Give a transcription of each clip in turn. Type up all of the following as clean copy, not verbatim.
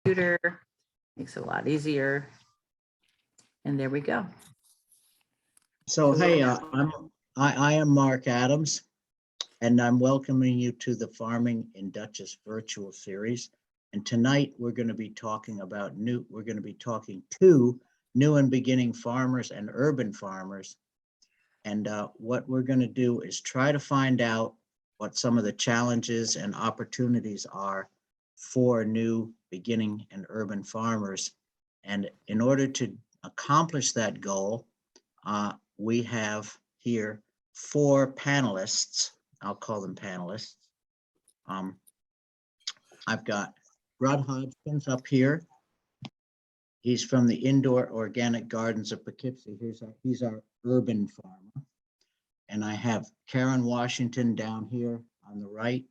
computer. Makes it a lot easier. And there we go. So, hey, I am Mark Adams, and I'm welcoming you to the Farming in Dutchess virtual series. And tonight we're going to be talking to new and beginning farmers and urban farmers. And what we're going to do is try to find out what some of the challenges and opportunities are for new beginning and urban farmers. And in order to accomplish that goal, we have here 4 panelists. I'll call them panelists. I've got Brud Hodgkins up here. He's from the Indoor Organic Gardens of Poughkeepsie. He's our urban farmer. And I have Karen Washington down here on the right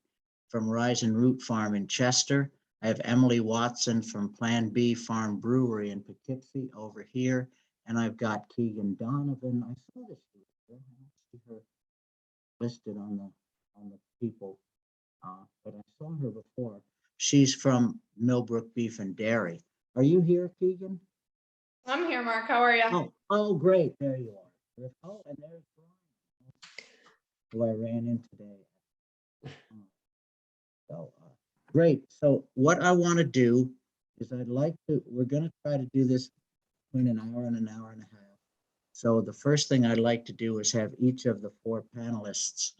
from Rise and Root Farm in Chester. I have Emily Watson from Plan B Farm Brewery in Poughkeepsie over here. And I've got Keegan Donovan. I saw this here. I don't see her listed on the people, but I saw her before. She's from Millbrook Beef and Dairy. Are you here, Keegan? I'm here, Mark. How are you? Oh, great. There you are. Oh, and there's Brian, who I ran into today. So, great. So what I want to do is we're going to try to do this between an hour and an hour and a half. So the first thing I'd like to do is have each of the 4 panelists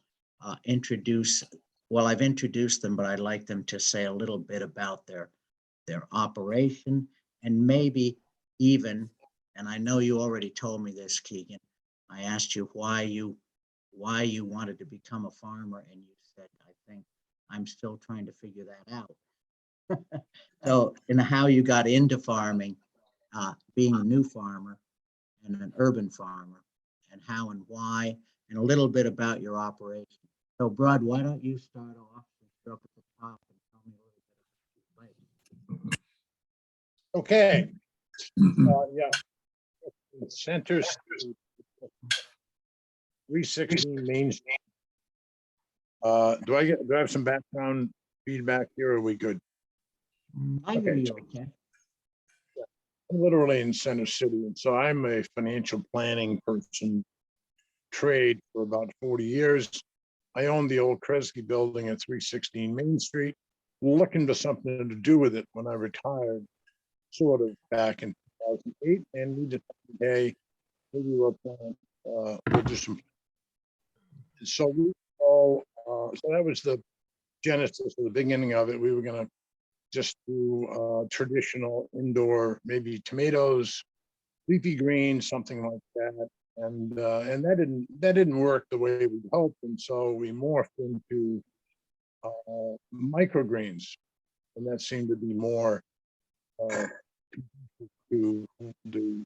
introduce, well, I've introduced them, but I'd like them to say a little bit about their operation, and maybe even, and I know you already told me this, Keegan, I asked you why you wanted to become a farmer, and you said, I think I'm still trying to figure that out. So, and how you got into farming, being a new farmer and an urban farmer, and how and why, and a little bit about your operation. So, Brud, why don't you start off and start at the top and tell me a little bit about your place. Okay. Yeah. Center 316 Main Street. Do I have some background feedback here? Or are we good? I hear you okay. I'm literally in Center City, and so I'm a financial planning person, trade for about 40 years. I own the old Kresge building at 316 Main Street, looking for something to do with it when I retired, sort of back in 2008, and we decided, hey, maybe we'll do some. So so that was the genesis or the beginning of it. We were going to just do traditional indoor, maybe tomatoes, leafy greens, something like that, and that didn't work the way we hoped, and so we morphed into microgreens, and that seemed to be more to the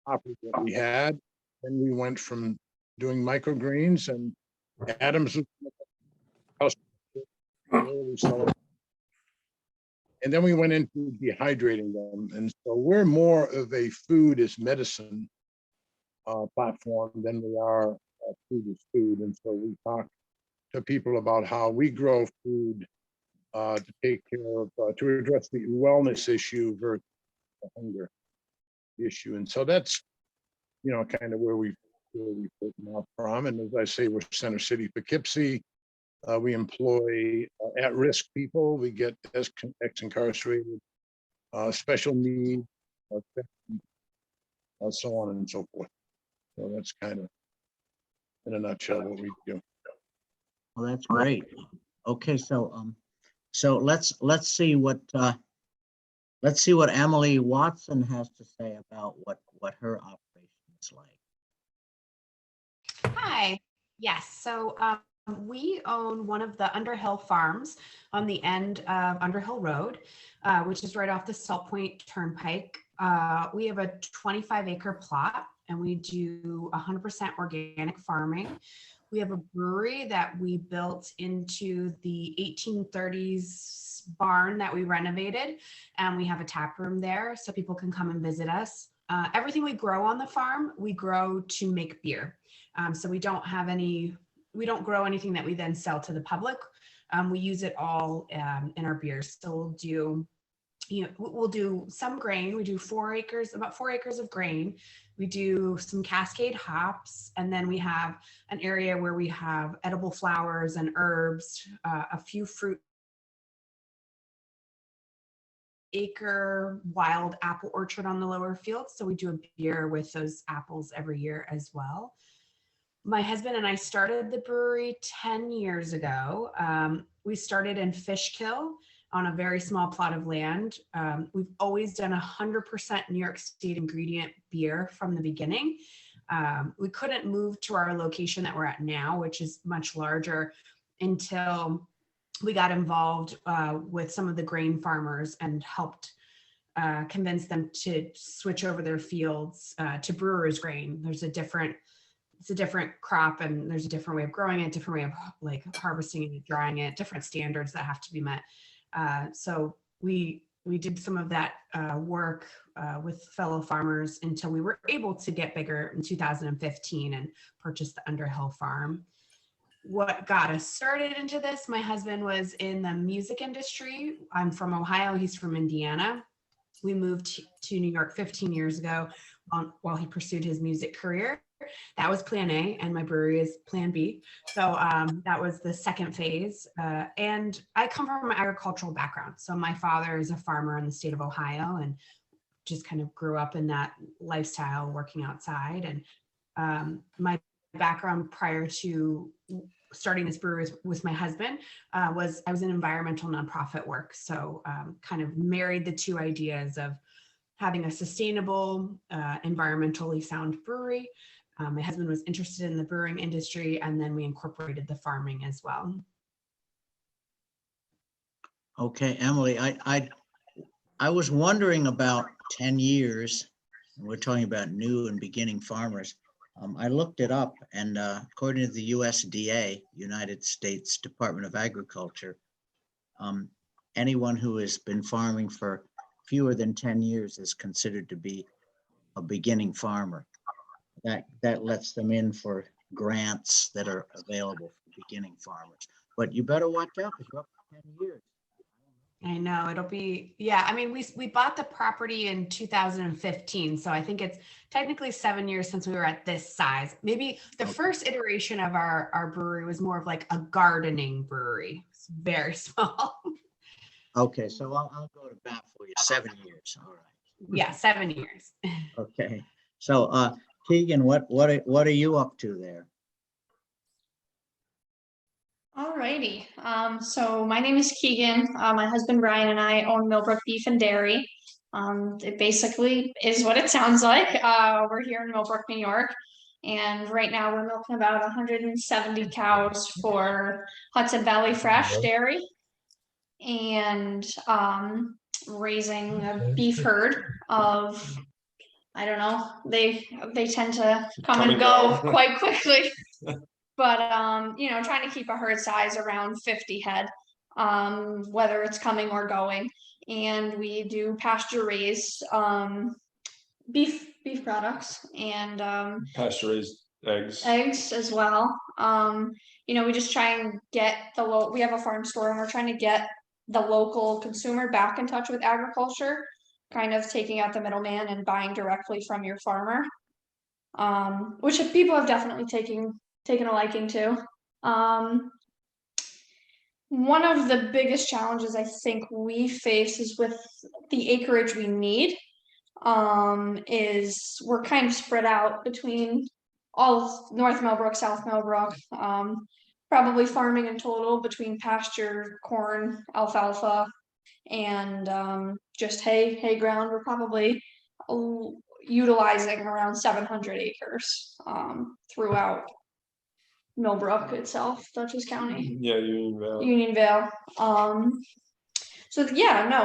property that we had. And we went from doing microgreens, and Adams was and then we went into dehydrating them. And so we're more of a food is medicine platform than we are food is food. And so we talk to people about how we grow food to take care of, to address the wellness issue versus the hunger issue. And so that's, kind of where we taken off from. And as I say, we're Center City, Poughkeepsie. We employ at-risk people. We get ex-incarcerated, special needs, so on and so forth. So that's kind of, in a nutshell, what we do. Well, that's great. Okay, so let's see what Emily Watson has to say about what her operation is like. Hi. Yes. So we own one of the Underhill farms on the end of Underhill Road, which is right off the Salt Point Turnpike. We have a 25-acre plot, and we do 100% organic farming. We have a brewery that we built into the 1830s barn that we renovated, and we have a tap room there so people can come and visit us. Everything we grow on the farm, we grow to make beer. So we don't grow anything that we then sell to the public. We use it all in our beers. So we'll do some grain. We do about 4 acres of grain. We do some Cascade hops, and then we have an area where we have edible flowers and herbs, a few fruit, acre wild apple orchard on the lower field. So we do a beer with those apples every year as well. My husband and I started the brewery 10 years ago. We started in Fishkill on a very small plot of land. We've always done 100% New York State ingredient beer from the beginning. We couldn't move to our location that we're at now, which is much larger, until we got involved with some of the grain farmers and helped convince them to switch over their fields to brewer's grain. It's a different crop, and there's a different way of growing it, different way of like harvesting it, drying it, different standards that have to be met. So we did some of that work with fellow farmers until we were able to get bigger in 2015 and purchase the Underhill farm. What got us started into this, my husband was in the music industry. I'm from Ohio, he's from Indiana. We moved to New York 15 years ago while he pursued his music career. That was plan A, and my brewery is plan B. So that was the second phase. And I come from an agricultural background. So my father is a farmer in the state of Ohio and just kind of grew up in that lifestyle, working outside. And my background prior to starting this brewery with my husband I was in environmental nonprofit work. So kind of married the two ideas of having a sustainable, environmentally sound brewery. My husband was interested in the brewing industry, and then we incorporated the farming as well. Okay, Emily, I was wondering about 10 years, and we're talking about new and beginning farmers. I looked it up, and according to the USDA, United States Department of Agriculture, anyone who has been farming for fewer than 10 years is considered to be a beginning farmer. That lets them in for grants that are available for beginning farmers. But you better watch out because you're up to 10 years. I know it'll be, yeah. I mean, we bought the property in 2015. So I think it's technically 7 years since we were at this size. Maybe the first iteration of our brewery was more of like a gardening brewery. It's very small. Okay, so I'll go to bat for you. 7 years, all right. Yeah, 7 years. Okay, so Keegan, what are you up to there? Alrighty. So my name is Keegan. My husband Brian and I own Millbrook Beef and Dairy. It basically is what it sounds like. We're here in Millbrook, New York, and right now we're milking about 170 cows for Hudson Valley Fresh Dairy, and raising a beef herd of, I don't know, they tend to come and go quite quickly. But, trying to keep a herd size around 50 head, whether it's coming or going. And we do pasture raised beef products and pasture raised eggs as well. We just try and get we have a farm store, and we're trying to get the local consumer back in touch with agriculture, kind of taking out the middleman and buying directly from your farmer, which people have definitely taken a liking to. One of the biggest challenges I think we face is with the acreage we need, is we're kind of spread out between all of North Millbrook, South Millbrook, probably farming in total between pasture, corn, alfalfa, and just hay ground. We're probably utilizing around 700 acres throughout Millbrook itself, Dutchess County. Yeah, Unionville. Unionville.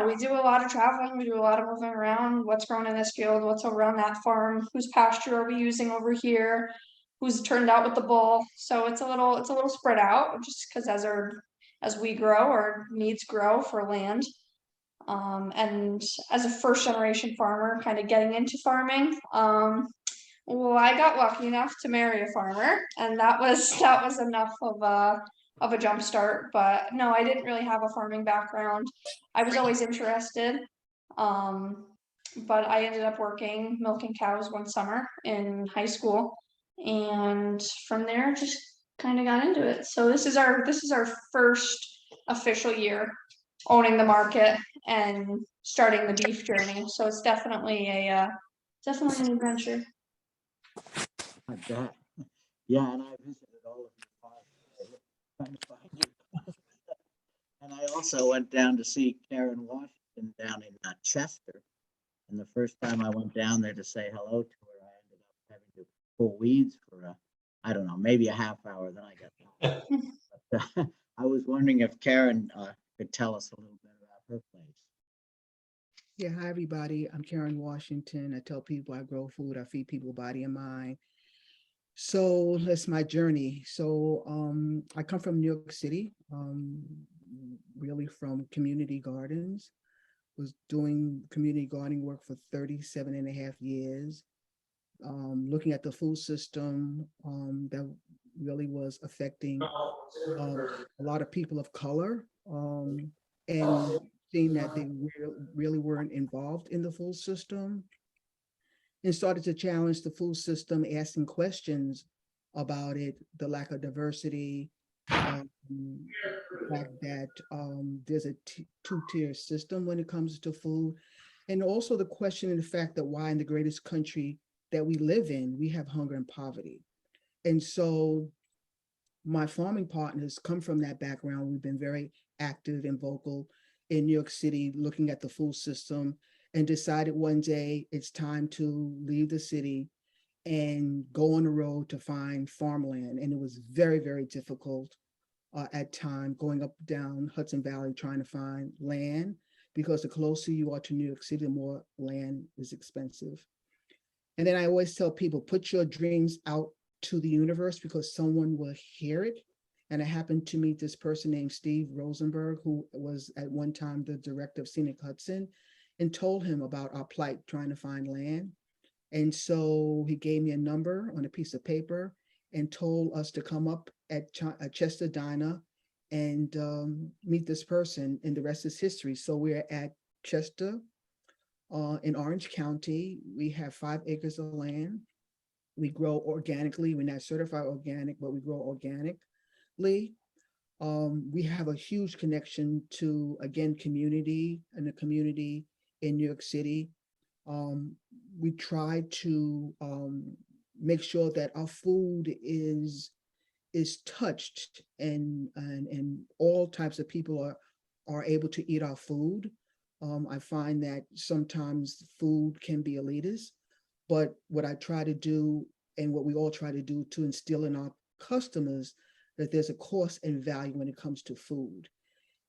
We do a lot of traveling. We do a lot of moving around. What's grown in this field? What's over on that farm? Whose pasture are we using over here? Who's turned out with the bull? So it's a little spread out, just because as we grow, our needs grow for land. And as a first generation farmer, kind of getting into farming, well, I got lucky enough to marry a farmer, and that was enough of of a jump start, but no, I didn't really have a farming background. I was always interested. But I ended up working milking cows one summer in high school, and from there just kind of got into it. So this is our first official year owning the market and starting the beef journey. So it's definitely definitely an adventure. I bet. Yeah, and I visited all of your farms. Trying to find you. And I also went down to see Karen Washington down in Chester. And the first time I went down there to say hello to her, I ended up having to pull weeds for I don't know, maybe a half hour. Then I got. But, I was wondering if Karen could tell us a little bit about her place. Yeah, hi everybody. I'm Karen Washington. I tell people I grow food, I feed people body and mind. So that's my journey. So I come from New York City, really from community gardens. Was doing community gardening work for 37 and a half years, looking at the food system that really was affecting a lot of people of color, and seeing that they really weren't involved in the food system, and started to challenge the food system, asking questions about it, the lack of diversity, the fact that there's a two-tier system when it comes to food, and also the question and the fact that why in the greatest country that we live in, we have hunger and poverty. And so my farming partners come from that background. We've been very active and vocal in New York City, looking at the food system, and decided one day it's time to leave the city and go on the road to find farmland. And it was very, very difficult at time going up down Hudson Valley trying to find land, because the closer you are to New York City, the more land is expensive. And then I always tell people, put your dreams out to the universe because someone will hear it. And I happened to meet this person named Steve Rosenberg, who was at one time the director of Scenic Hudson, and told him about our plight trying to find land. And so he gave me a number on a piece of paper and told us to come up at Chester Diner and meet this person, and the rest is history. So we're at Chester in Orange County. We have 5 acres of land. We grow organically. We're not certified organic, but we grow organically. We have a huge connection to, again, community and the community in New York City. We try to make sure that our food is touched, and all types of people are able to eat our food. I find that sometimes food can be elitist, but what I try to do, and what we all try to do, to instill in our customers that there's a cost and value when it comes to food.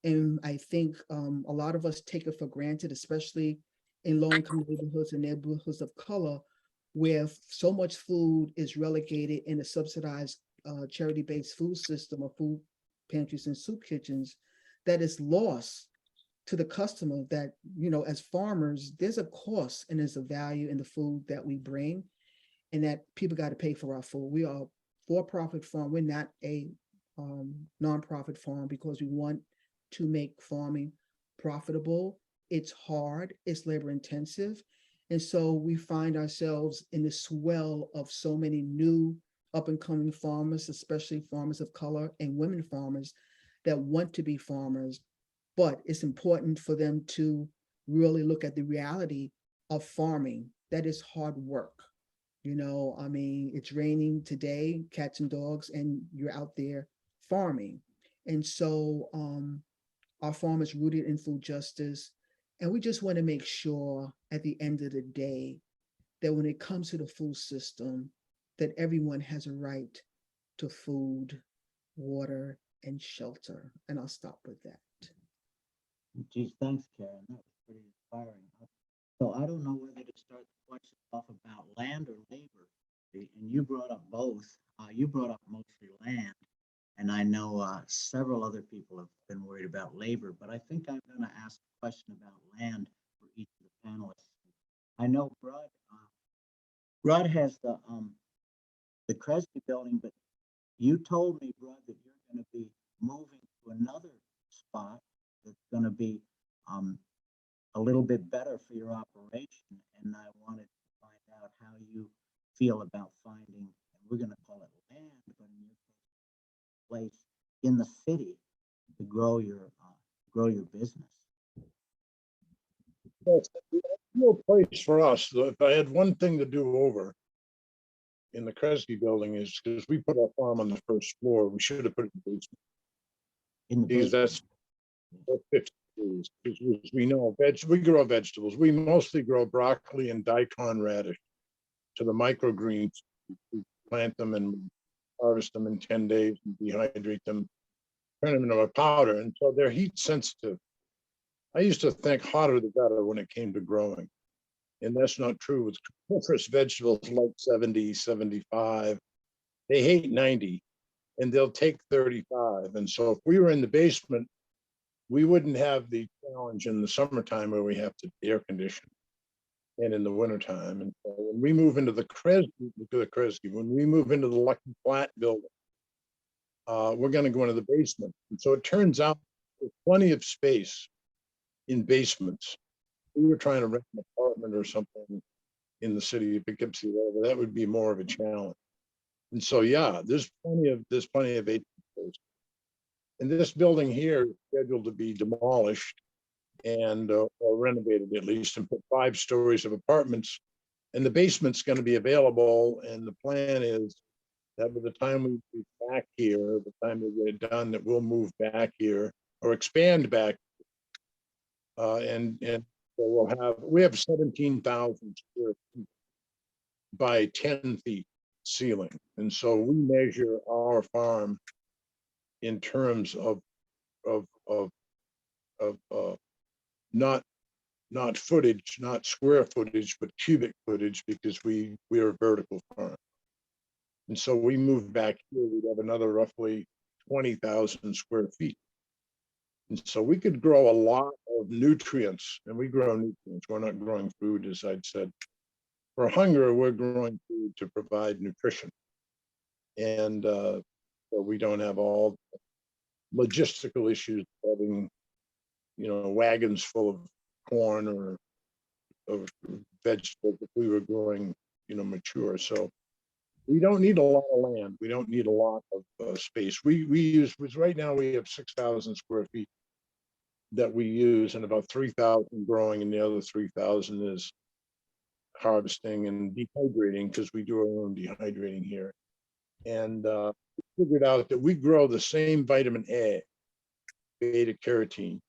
And I think a lot of us take it for granted, especially in low-income neighborhoods and neighborhoods of color, where so much food is relegated in a subsidized charity-based food system or food pantries and soup kitchens, that is lost to the customer. That, you know, as farmers, there's a cost and there's a value in the food that we bring, and that people got to pay for our food. We are a for-profit farm. We're not a nonprofit farm, because we want to make farming profitable. It's hard, it's labor intensive. And so we find ourselves in the swell of so many new up and coming farmers, especially farmers of color and women farmers that want to be farmers. But it's important for them to really look at the reality of farming. That is hard work. You know, I mean, it's raining today, cats and dogs, and you're out there farming. And so our farm is rooted in food justice. And we just want to make sure at the end of the day that when it comes to the food system, that everyone has a right to food, water, and shelter. And I'll stop with that. Geez, thanks, Karen. That was pretty inspiring. So I don't know whether to start the question off about land or labor. And you brought up both. You brought up mostly land. And I know several other people have been worried about labor, but I think I'm going to ask a question about land for each of the panelists. I know Brud has the Kresge building, but you told me, Brud, that you're going to be moving to another spot that's gonna be, a little bit better for your operation, and I wanted to find out how you feel about finding, and we're gonna call it land, but in your case, place in the city to grow your business. Well, the ideal place for us, if I had one thing to do over in the Kresge building, is because we put our farm on the first floor, we should have put it in the basement. In the Because basement. that's 50 degrees. Because we know we grow vegetables. We mostly grow broccoli and daikon radish to the microgreens. We plant them and harvest them in 10 days and dehydrate them, turn them into a powder. And so they're heat sensitive. I used to think hotter the better when it came to growing. And that's not true with cruciferous vegetables like 70, 75. They hate 90 and they'll take 35. And so if we were in the basement, we wouldn't have the challenge in the summertime where we have to air condition and in the wintertime. And so when we move into the Kresge, when we move into the Lucky Flat building, we're going to go into the basement. And so it turns out there's plenty of space in basements. We were trying to rent an apartment or something in the city of Poughkeepsie, whatever, that would be more of a challenge. And so, yeah, there's plenty of basement space. And this building here is scheduled to be demolished and or renovated at least, and put 5 stories of apartments. And the basement's going to be available. And the plan is that by the time we be back here, the time we get it done, that we'll move back here or expand back. And so we have 17,000 square feet by 10 feet ceiling. And so we measure our farm in terms of not footage, not square footage, but cubic footage, because we're a vertical farm. And so we move back here, we'd have another roughly 20,000 square feet. And so we could grow a lot of nutrients, and we grow nutrients. We're not growing food, as I'd said. For hunger, we're growing food to provide nutrition. And so we don't have all logistical issues having, wagons full of corn or of vegetables if we were growing, mature. So we don't need a lot of land. We don't need a lot of space. Right now we have 6,000 square feet that we use, and about 3,000 growing, and the other 3,000 is harvesting and dehydrating, because we do our own dehydrating here. And we figured out that we grow the same vitamin A, beta carotene,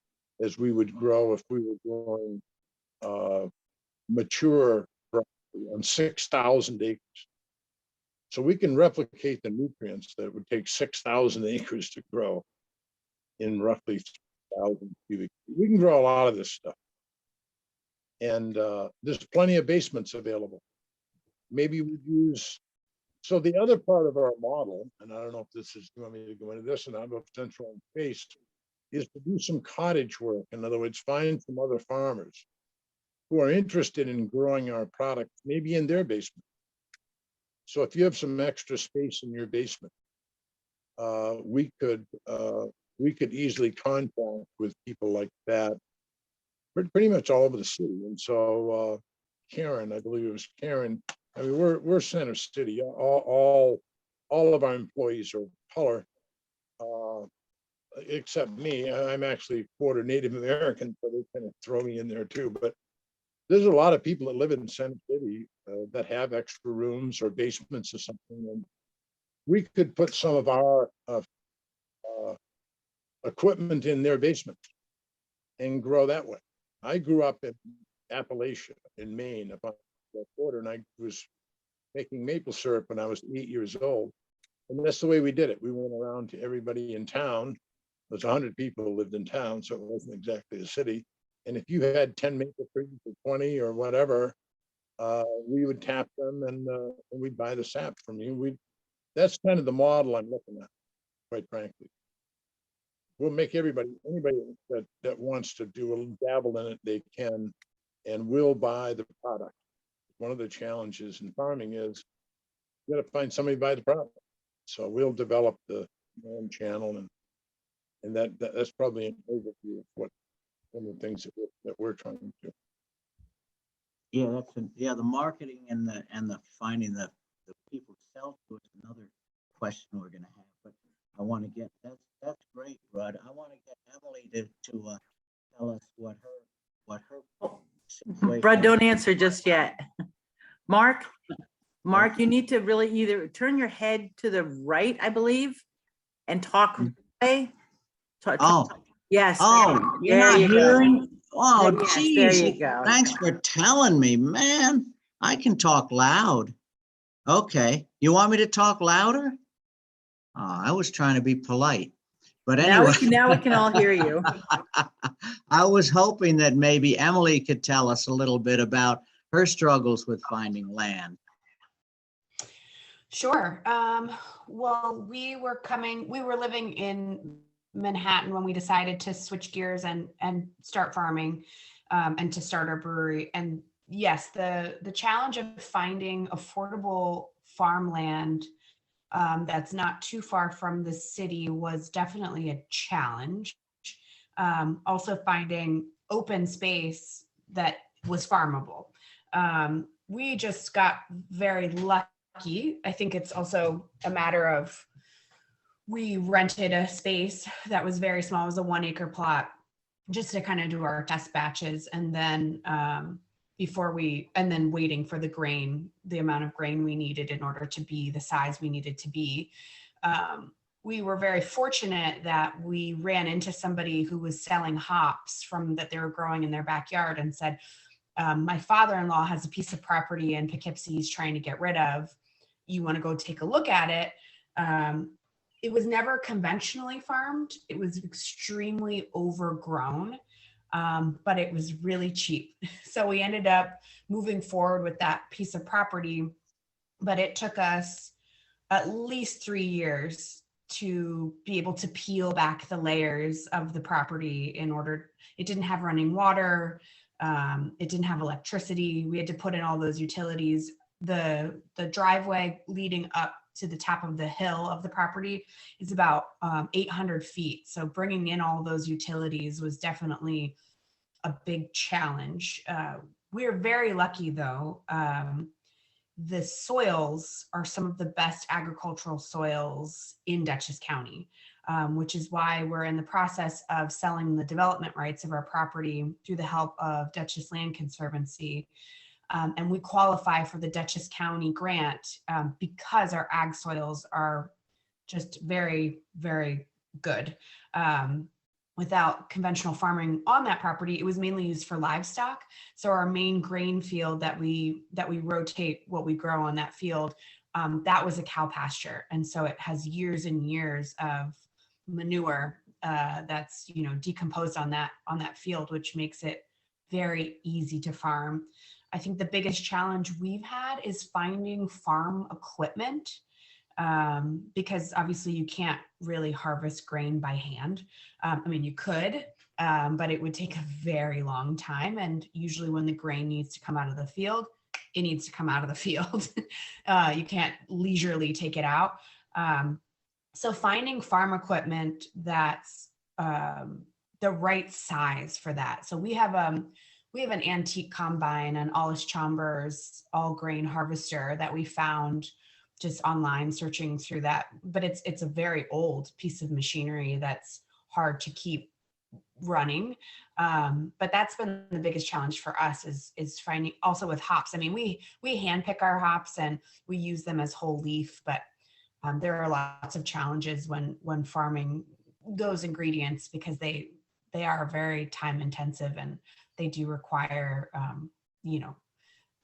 as we would grow if we were growing mature broccoli on 6,000 acres. So we can replicate the nutrients that would take 6,000 acres to grow in roughly 1,000 cubic. We can grow a lot of this stuff. And there's plenty of basements available. Maybe we'd use, so the other part of our model, and I don't know if this is, you want me to go into this, and I'm a central space, is to do some cottage work. In other words, find some other farmers who are interested in growing our product, maybe in their basement. So if you have some extra space in your basement, we could easily contact with people like that, pretty much all over the city. And so Karen, I believe it was Karen. I mean, we're Center City. All of our employees are color, except me. I'm actually quarter Native American, so they kind of throw me in there too. But there's a lot of people that live in Center City that have extra rooms or basements or something, and we could put some of our equipment in their basement and grow that way. I grew up in Appalachia in Maine, up on the border, and I was making maple syrup when I was 8 years old. And that's the way we did it. We went around to everybody in town. There's 100 people who lived in town, so it wasn't exactly a city. And if you had 10 maple trees or 20 or whatever, we would tap them and we'd buy the sap from you. That's kind of the model I'm looking at, quite frankly. We'll make anybody that wants to do a dabble in it, they can, and we'll buy the product. One of the challenges in farming is you got to find somebody to buy the product. So we'll develop the own channel, and And that's probably an overview of what some of the things that we're trying to do. Yeah, the marketing and the finding the people to sell to is another question we're gonna have, but I want to get, that's great, Brud. I want to get Emily to tell us what her situation Brud, is. don't answer just yet. Mark, you need to really either turn your head to the right, I believe, and talk. Way. Oh, Yes. oh, you're there not you go. hearing? Oh, Yes, there geez. you go. Thanks for telling me, man. I can talk loud. Okay, you want me to talk louder? Oh, I was trying to be polite, but anyway. Now we can all hear you. I was hoping that maybe Emily could tell us a little bit about her struggles with finding land. Sure. Well, we were living in Manhattan when we decided to switch gears and start farming, and to start our brewery. And yes, the challenge of finding affordable farmland that's not too far from the city was definitely a challenge. Also finding open space that was farmable. We just got very lucky. I think it's also a matter of, we rented a space that was very small. It was a 1 acre plot just to kind of do our test batches. And then waiting for the grain, the amount of grain we needed in order to be the size we needed to be. We were very fortunate that we ran into somebody who was selling hops that they were growing in their backyard, and said, my father-in-law has a piece of property in Poughkeepsie he's trying to get rid of. You want to go take a look at it? It was never conventionally farmed. It was extremely overgrown, but it was really cheap. So we ended up moving forward with that piece of property, but it took us at least 3 years to be able to peel back the layers of the property. It didn't have running water. It didn't have electricity. We had to put in all those utilities. The driveway leading up to the top of the hill of the property is about 800 feet. So bringing in all those utilities was definitely a big challenge. We're very lucky though. The soils are some of the best agricultural soils in Dutchess County, which is why we're in the process of selling the development rights of our property through the help of Dutchess Land Conservancy. And we qualify for the Dutchess County grant because our ag soils are just very, very good. Without conventional farming on that property, it was mainly used for livestock. So our main grain field that we rotate what we grow on that field, that was a cow pasture. And so it has years and years of manure that's decomposed on that field, which makes it very easy to farm. I think the biggest challenge we've had is finding farm equipment, because obviously you can't really harvest grain by hand. I mean, you could, but it would take a very long time. And usually when the grain needs to come out of the field, it needs to come out of the field. You can't leisurely take it out. So finding farm equipment that's the right size for that. So we have an antique combine, an Alles Chambers all grain harvester that we found just online searching through that. But it's a very old piece of machinery that's hard to keep running. But that's been the biggest challenge for us is finding, also with hops. I mean, we hand pick our hops and we use them as whole leaf, but there are lots of challenges when farming those ingredients, because they are very time intensive and they do require,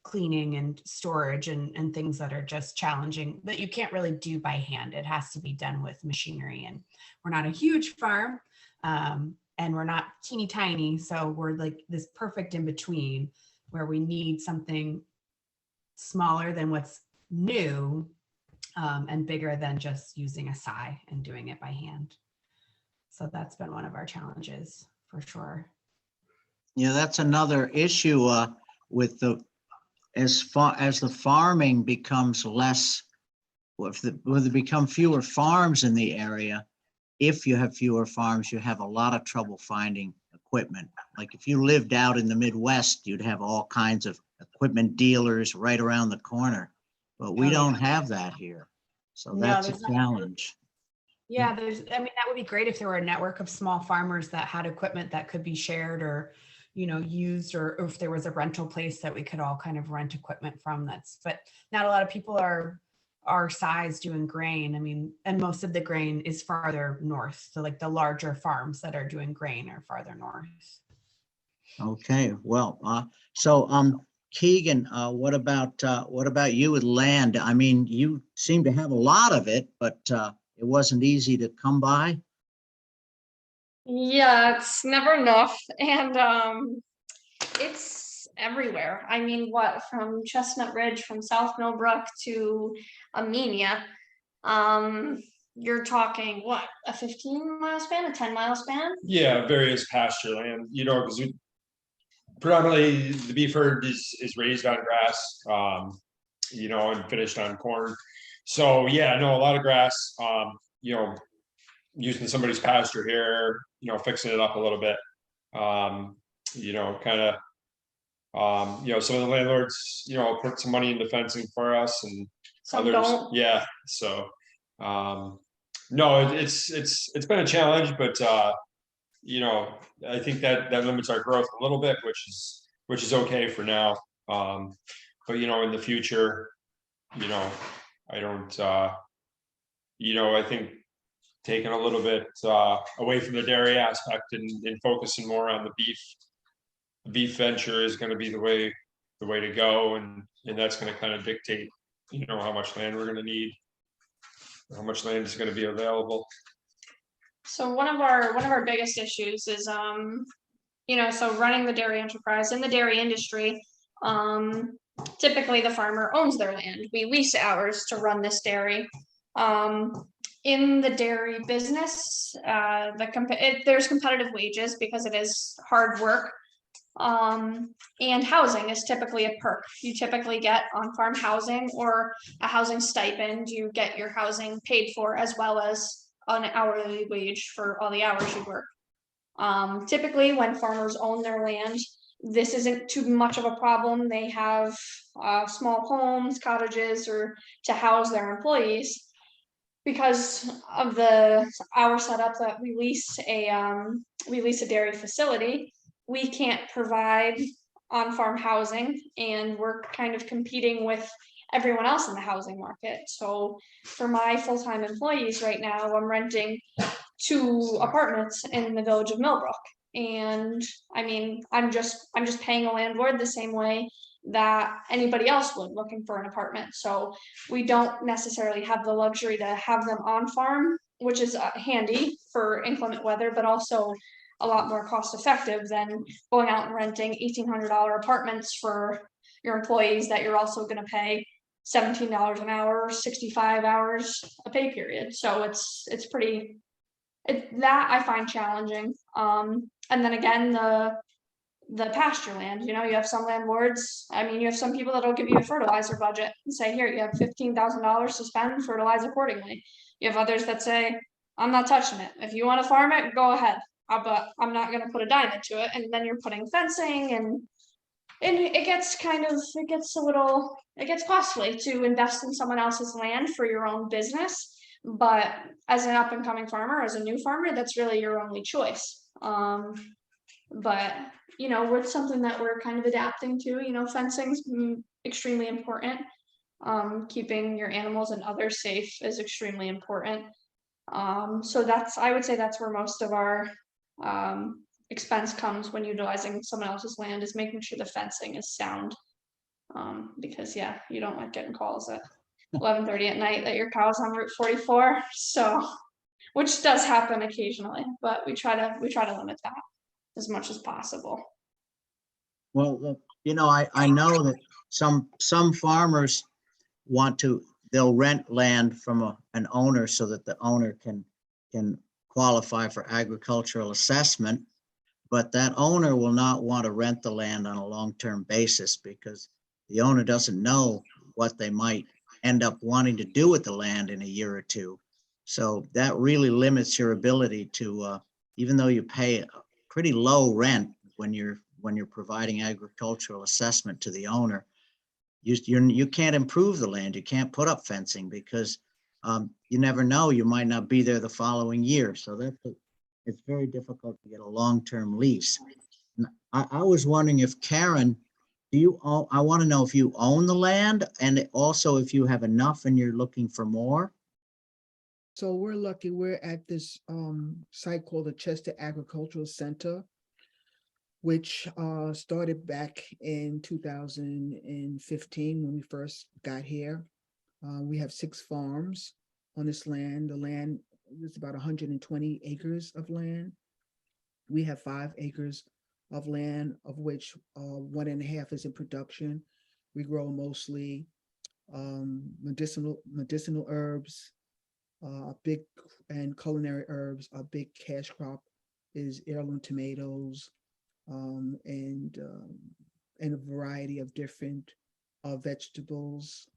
cleaning and storage and things that are just challenging that you can't really do by hand. It has to be done with machinery, and we're not a huge farm, and we're not teeny tiny. So we're like this perfect in between where we need something smaller than what's new, and bigger than just using a scythe and doing it by hand. So that's been one of our challenges for sure. Yeah, that's another issue with as far as the farming becomes less, if there become fewer farms in the area, if you have fewer farms, you have a lot of trouble finding equipment. Like if you lived out in the Midwest, you'd have all kinds of equipment dealers right around the corner. But we Oh, yeah. don't have that here. So No, that's a there's not. challenge. Yeah, I mean, that would be great if there were a network of small farmers that had equipment that could be shared or, used, or if there was a rental place that we could all kind of rent equipment from. But not a lot of people are our size doing grain. I mean, and most of the grain is farther north. So like the larger farms that are doing grain are farther north. Okay, well, Keegan, what about you with land? I mean, you seem to have a lot of it, but it wasn't easy to come by. Yeah, it's never enough. And it's everywhere. I mean, what from Chestnut Ridge, from South Millbrook to Amenia, you're talking what, a 15-mile span, a 10-mile span? Yeah, various pasture land, because predominantly the beef herd is raised on grass, and finished on corn. So yeah, no, a lot of grass, using somebody's pasture here, fixing it up a little bit. Kind of, some of the landlords, put some money into fencing for us, and Some others, don't. yeah. So, no, it's been a challenge, but I think that limits our growth a little bit, which is okay for now. But in the future, I don't, I think taking a little bit away from the dairy aspect and focusing more on the beef venture is going to be the way to go, and that's going to kind of dictate how much land we're going to need, how much land is going to be available. So one of our biggest issues is so running the dairy enterprise in the dairy industry, typically the farmer owns their land. We lease ours to run this dairy. In the dairy business, there's competitive wages because it is hard work. And housing is typically a perk. You typically get on-farm housing or a housing stipend. You get your housing paid for as well as an hourly wage for all the hours you work. Typically when farmers own their land, this isn't too much of a problem. They have small homes, cottages, or to house their employees. Because of our setup that we lease a dairy facility, we can't provide on-farm housing, and we're kind of competing with everyone else in the housing market. So for my full-time employees right now, I'm renting 2 apartments in the village of Millbrook. And I mean, I'm just paying a landlord the same way that anybody else would looking for an apartment. So we don't necessarily have the luxury to have them on farm, which is handy for inclement weather, but also a lot more cost effective than going out and renting $1,800 apartments for your employees that you're also going to pay $17 an hour, 65 hours a pay period. So it's pretty, that I find challenging. And then again, the pasture land, you have some landlords, you have some people that'll give you a fertilizer budget and say, here, you have $15,000 to spend, fertilize accordingly. You have others that say, I'm not touching it. If you want to farm it, go ahead. But I'm not going to put a dime into it. And then you're putting fencing, and it gets costly to invest in someone else's land for your own business. But as an up and coming farmer, as a new farmer, that's really your only choice. But with something that we're kind of adapting to, fencing's extremely important. Keeping your animals and others safe is extremely important. So I would say that's where most of our expense comes when utilizing someone else's land, is making sure the fencing is sound. Because yeah, you don't like getting calls at 11:30 at night that your cow's on Route 44. So, which does happen occasionally, but we try to limit that as much as possible. Well, I know that some farmers they'll rent land from an owner so that the owner can qualify for agricultural assessment, but that owner will not want to rent the land on a long-term basis because the owner doesn't know what they might end up wanting to do with the land in a year or two. So that really limits your ability to, even though you pay a pretty low rent when you're providing agricultural assessment to the owner, you can't improve the land. You can't put up fencing because you never know. You might not be there the following year. So it's very difficult to get a long-term lease. I was wondering if Karen, I want to know if you own the land and also if you have enough and you're looking for more. So we're lucky, we're at this site called the Chester Agricultural Center, which started back in 2015 when we first got here. We have 6 farms on this land. The land is about 120 acres of land. We have 5 acres of land, of which 1.5 is in production. We grow mostly medicinal herbs, big and culinary herbs. Our big cash crop is heirloom tomatoes, and a variety of different vegetables.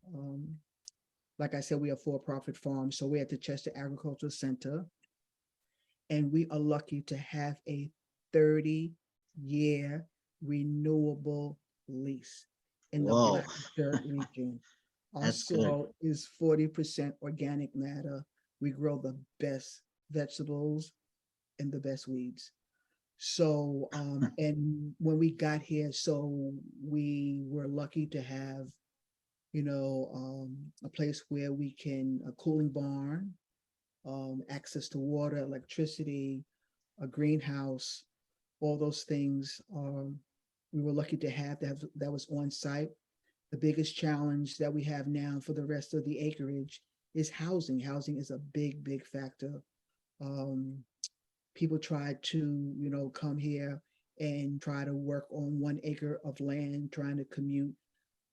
Like I said, we are for-profit farms, so we're at the Chester Agricultural Center, and we are lucky to have a 30-year renewable lease in the Whoa. Black Dirt region. Our That's good. soil is 40% organic matter. We grow the best vegetables and the best weeds. So, and when we got here, so we were lucky to have, a place where we can, a cooling barn, access to water, electricity, a greenhouse, all those things. We were lucky to have that was on site. The biggest challenge that we have now for the rest of the acreage is housing. Housing is a big, big factor. People try to, come here and try to work on 1 acre of land, trying to commute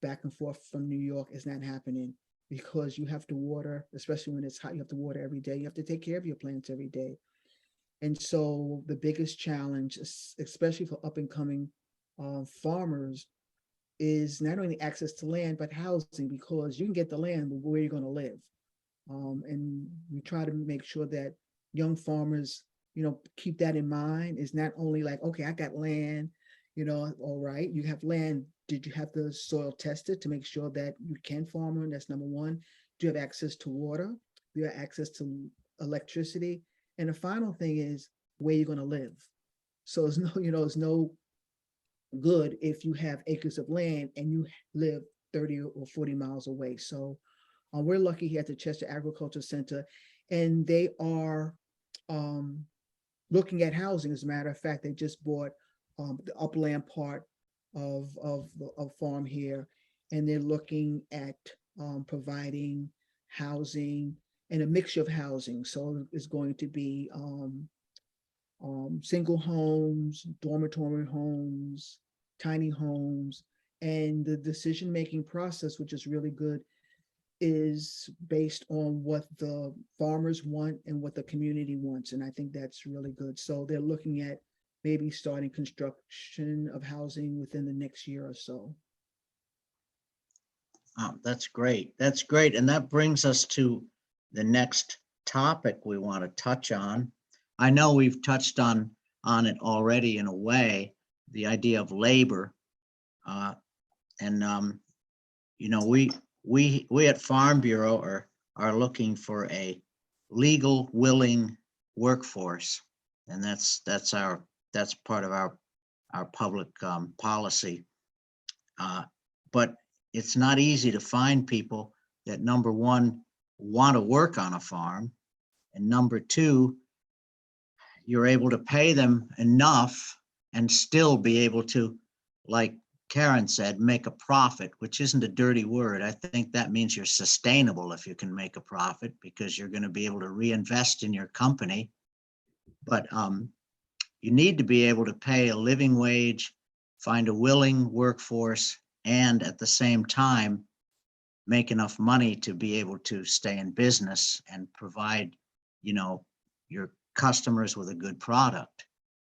back and forth from New York. Is not happening because you have to water, especially when it's hot, you have to water every day. You have to take care of your plants every day. And so the biggest challenge, especially for up and coming farmers, is not only access to land, but housing, because you can get the land, but where you're going to live. And we try to make sure that young farmers, keep that in mind. It's not only like, okay, I got land, all right, you have land. Did you have the soil tested to make sure that you can farm on? That's number one. Do you have access to water? Do you have access to electricity? And the final thing is where you're going to live. So it's it's no good if you have acres of land and you live 30 or 40 miles away. So we're lucky here at the Chester Agriculture Center, and they are looking at housing. As a matter of fact, they just bought the upland part of the farm here, and they're looking at providing housing and a mixture of housing. So it's going to be single homes, dormitory homes, tiny homes, and the decision-making process, which is really good, is based on what the farmers want and what the community wants. And I think that's really good. So they're looking at maybe starting construction of housing within the next year or so. Oh, that's great. That's great. And that brings us to the next topic we want to touch on. I know we've touched on it already in a way, the idea of labor. We at Farm Bureau are looking for a legal, willing workforce. And that's part of our public policy. But it's not easy to find people that, number one, want to work on a farm, and number two, you're able to pay them enough and still be able to, like Karen said, make a profit, which isn't a dirty word. I think that means you're sustainable if you can make a profit, because you're going to be able to reinvest in your company. But you need to be able to pay a living wage, find a willing workforce, and at the same time, make enough money to be able to stay in business and provide, your customers with a good product.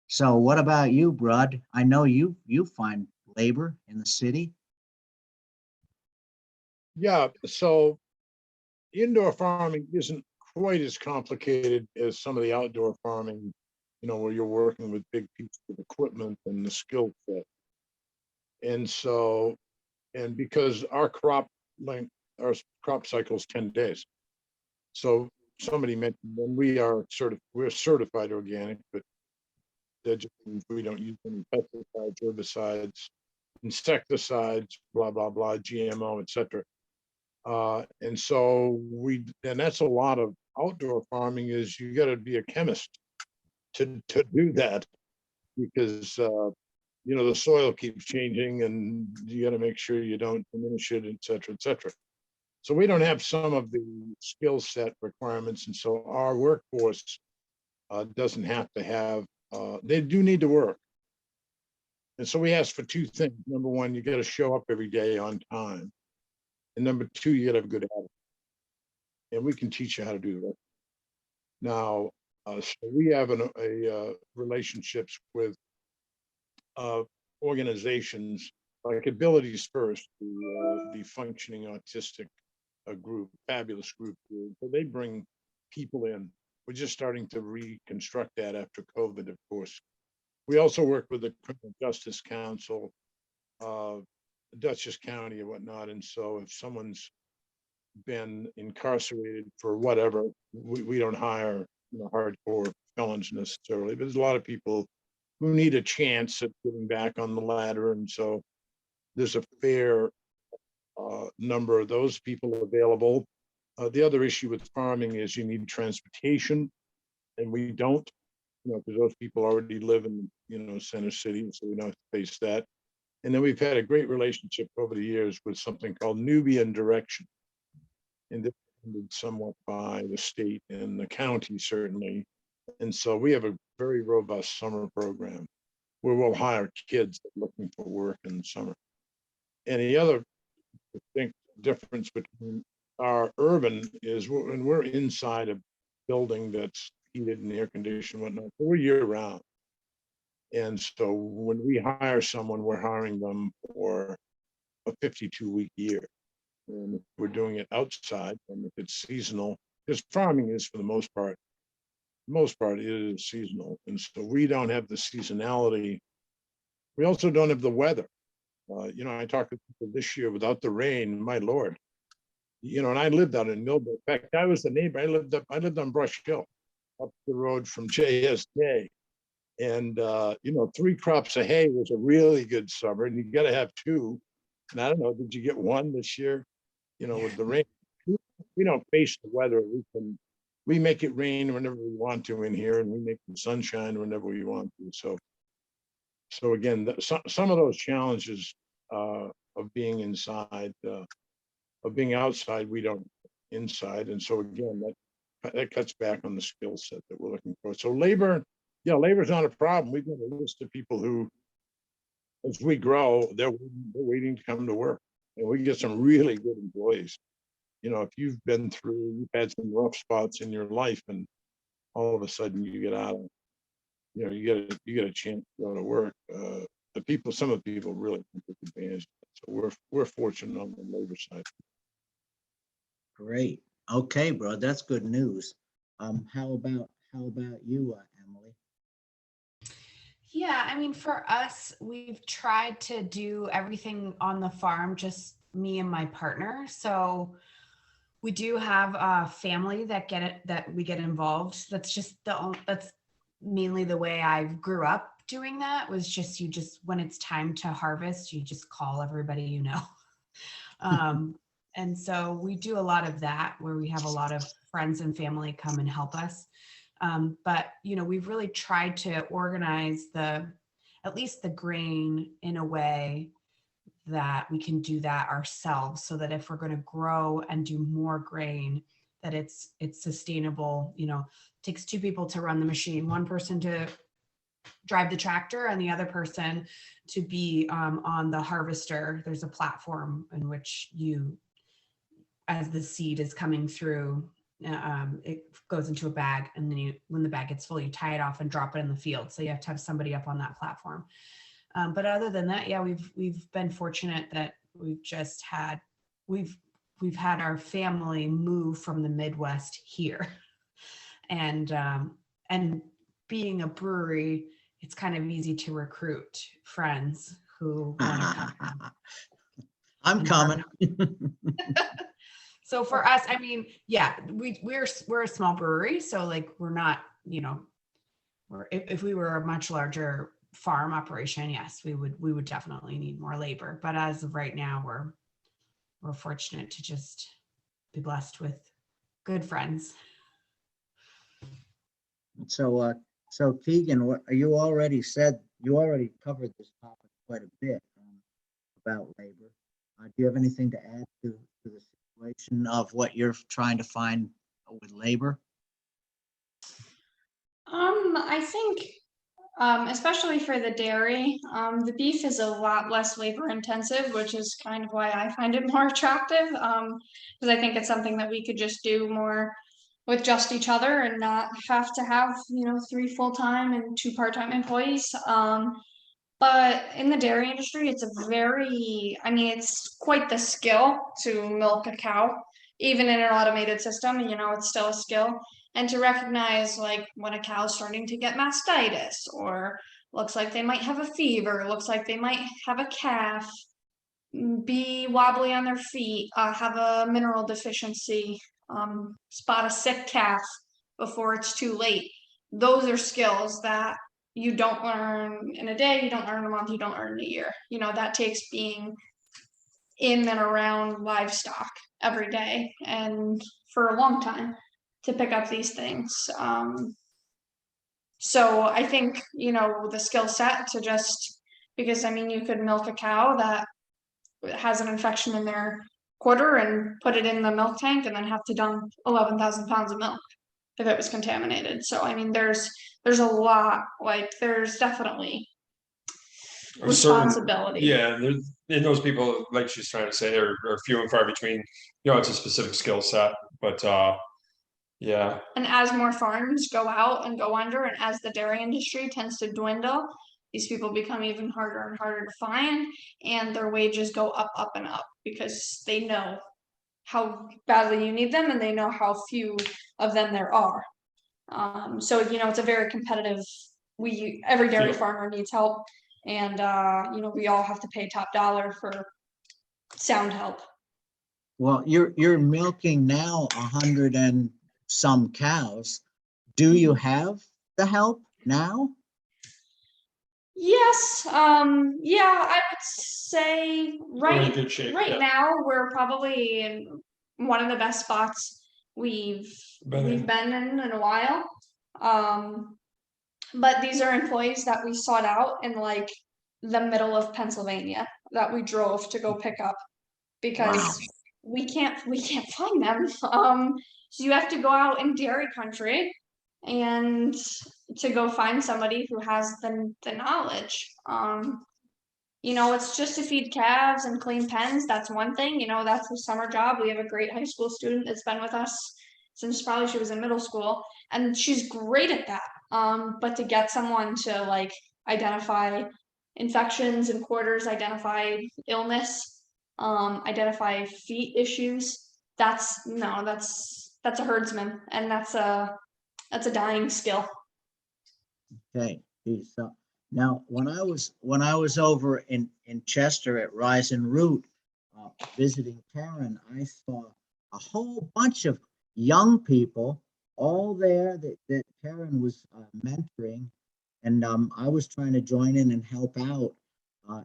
So what about you, Brud? I know you find labor in the city. Yeah, so indoor farming isn't quite as complicated as some of the outdoor farming, you know, where you're working with big pieces of equipment and the skill set. And so, and because our crop length, our crop cycle is 10 days. So somebody mentioned when we're certified organic, but that just means we don't use any pesticides, herbicides, insecticides, blah, blah, blah, GMO, et cetera. And so and that's a lot of outdoor farming is you got to be a chemist to do that because, you know, the soil keeps changing and you got to make sure you don't diminish it, et cetera, et cetera. So we don't have some of the skill set requirements. And so our workforce doesn't have to have, they do need to work. And so we ask for two things. Number one, you got to show up every day on time. And number two, you got to have a good attitude. And we can teach you how to do that. Now, so we have relationships with organizations like Abilities First, the functioning autistic group, fabulous group. So they bring people in. We're just starting to reconstruct that after COVID, of course. We also work with the Criminal Justice Council, Dutchess County and whatnot. And so if someone's been incarcerated for whatever, we don't hire, you know, hardcore felons necessarily, but there's a lot of people who need a chance at getting back on the ladder. And so there's a fair number of those people available. The other issue with farming is you need transportation, and we don't, you know, because those people already live in, you know, Center City, so we don't have to face that. And then we've had a great relationship over the years with something called Nubian Direction. And this is funded somewhat by the state and the county, certainly. And so we have a very robust summer program where we'll hire kids that are looking for work in the summer. And the other distinct difference between our urban is when we're inside a building that's heated and air conditioned, whatnot, so we're year round. And so when we hire someone, we're hiring them for a 52-week year. And if we're doing it outside, and if it's seasonal, because farming is for the most part it is seasonal. And so we don't have the seasonality. We also don't have the weather. You know, I talked to people this year without the rain, my Lord. You know, and I lived out in Millbrook. In fact, I was the neighbor. I lived on Brush Hill, up the road from JSK. And you know, 3 crops of hay was a really good summer, and you got to have 2. And I don't know, did you get 1 this year? You know, with the rain, we don't face the weather. We make it rain whenever we want to in here, and we make the sunshine whenever we want to. So again, some of those challenges of being inside, of being outside, we don't inside. And so again, that cuts back on the skill set that we're looking for. So labor, yeah, labor's not a problem. We've got a list of people who, as we grow, they're waiting to come to work. And we get some really good employees. You know, if you've had some rough spots in your life, and all of a sudden you get out of, you know, you get a chance to go to work. Some of the people really take advantage of it. So we're fortunate on the labor side. Great. Okay, bro, that's good news. How about you, Emily? Yeah, I mean, for us, we've tried to do everything on the farm, just me and my partner. So we do have a family that we get involved. That's mainly the way I grew up doing that, was just when it's time to harvest, you just call everybody, you know. And so we do a lot of that, where we have a lot of friends and family come and help us. But, you know, we've really tried to organize at least the grain in a way that we can do that ourselves, so that if we're going to grow and do more grain, that it's sustainable. You know, it takes 2 people to run the machine, 1 person to drive the tractor and the other person to be on the harvester. There's a platform in which as the seed is coming through, it goes into a bag, and then when the bag gets full, you tie it off and drop it in the field. So you have to have somebody up on that platform. But other than that, yeah, we've been fortunate that we've had our family move from the Midwest here. And being a brewery, it's kind of easy to recruit friends who want to come. I'm And coming. So for us, I mean, yeah, we're a small brewery, so like we're not, if we were a much larger farm operation, yes, we would definitely need more labor. But as of right now, we're fortunate to just be blessed with good friends. So Keegan, what you already covered this topic quite a bit about labor. Do you have anything to add to the situation of what you're trying to find with labor? I think, especially for the dairy, the beef is a lot less labor intensive, which is kind of why I find it more attractive. Because I think it's something that we could just do more with just each other and not have to have, 3 full-time and 2 part-time employees. But in the dairy industry, it's quite the skill to milk a cow, even in an automated system, it's still a skill. And to recognize like when a cow's starting to get mastitis, or looks like they might have a fever, looks like they might have a calf, be wobbly on their feet, have a mineral deficiency, spot a sick calf before it's too late. Those are skills that you don't learn in a day, you don't learn in a month, you don't learn in a year. That takes being in and around livestock every day and for a long time to pick up these things. So I think, the skill set to just, because you could milk a cow that has an infection in their quarter and put it in the milk tank and then have to dump 11,000 pounds of milk if it was contaminated. So there's a lot, like there's definitely A certain- responsibility. Yeah, and those people, like she's trying to say, are few and far between. It's a specific skill set, but yeah. And as more farms go out and go under, and as the dairy industry tends to dwindle, these people become even harder and harder to find, and their wages go up, up, and up because they know how badly you need them and they know how few of them there are. So it's a very competitive. Every dairy Field. farmer needs help, and we all have to pay top dollar for sound help. Well, you're milking now 100 and some cows. Do you have the help now? Yes, yeah, I would say We're in good shape, right yeah. now we're probably in one of the best spots we've Been been in a while. But these are employees that we sought out in like the middle of Pennsylvania that we drove to go pick up because Wow. we can't find them. So you have to go out in dairy country and to go find somebody who has the knowledge. It's just to feed calves and clean pens. That's one thing. That's a summer job. We have a great high school student that's been with us since probably she was in middle school, and she's great at that. But to get someone to like identify infections in quarters, identify illness, identify feet issues, that's a herdsman, and that's a dying skill. Okay. So now, when I was over in Chester at Rise and Root, visiting Karen, I saw a whole bunch of young people all there that Karen was mentoring, and I was trying to join in and help out.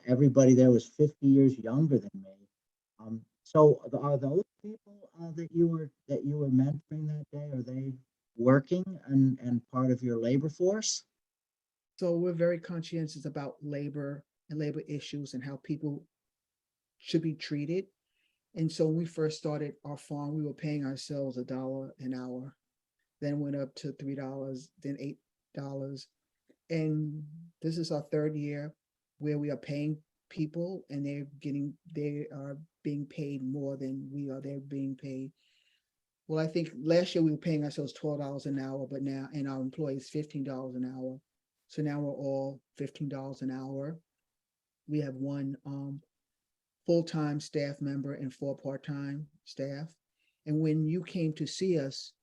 Everybody there was 50 years younger than me. So are those people that you were mentoring that day? Are they working and part of your labor force? So we're very conscientious about labor and labor issues and how people should be treated. And so when we first started our farm, we were paying ourselves $1 an hour, then went up to $3, then $8. And this is our 3rd year where we are paying people and they are being paid more than they're being paid. Well, I think last year we were paying ourselves $12 an hour, but now, and our employees $15 an hour. So now we're all $15 an hour. We have 1 full-time staff member and 4 part-time staff. And when you came to see us,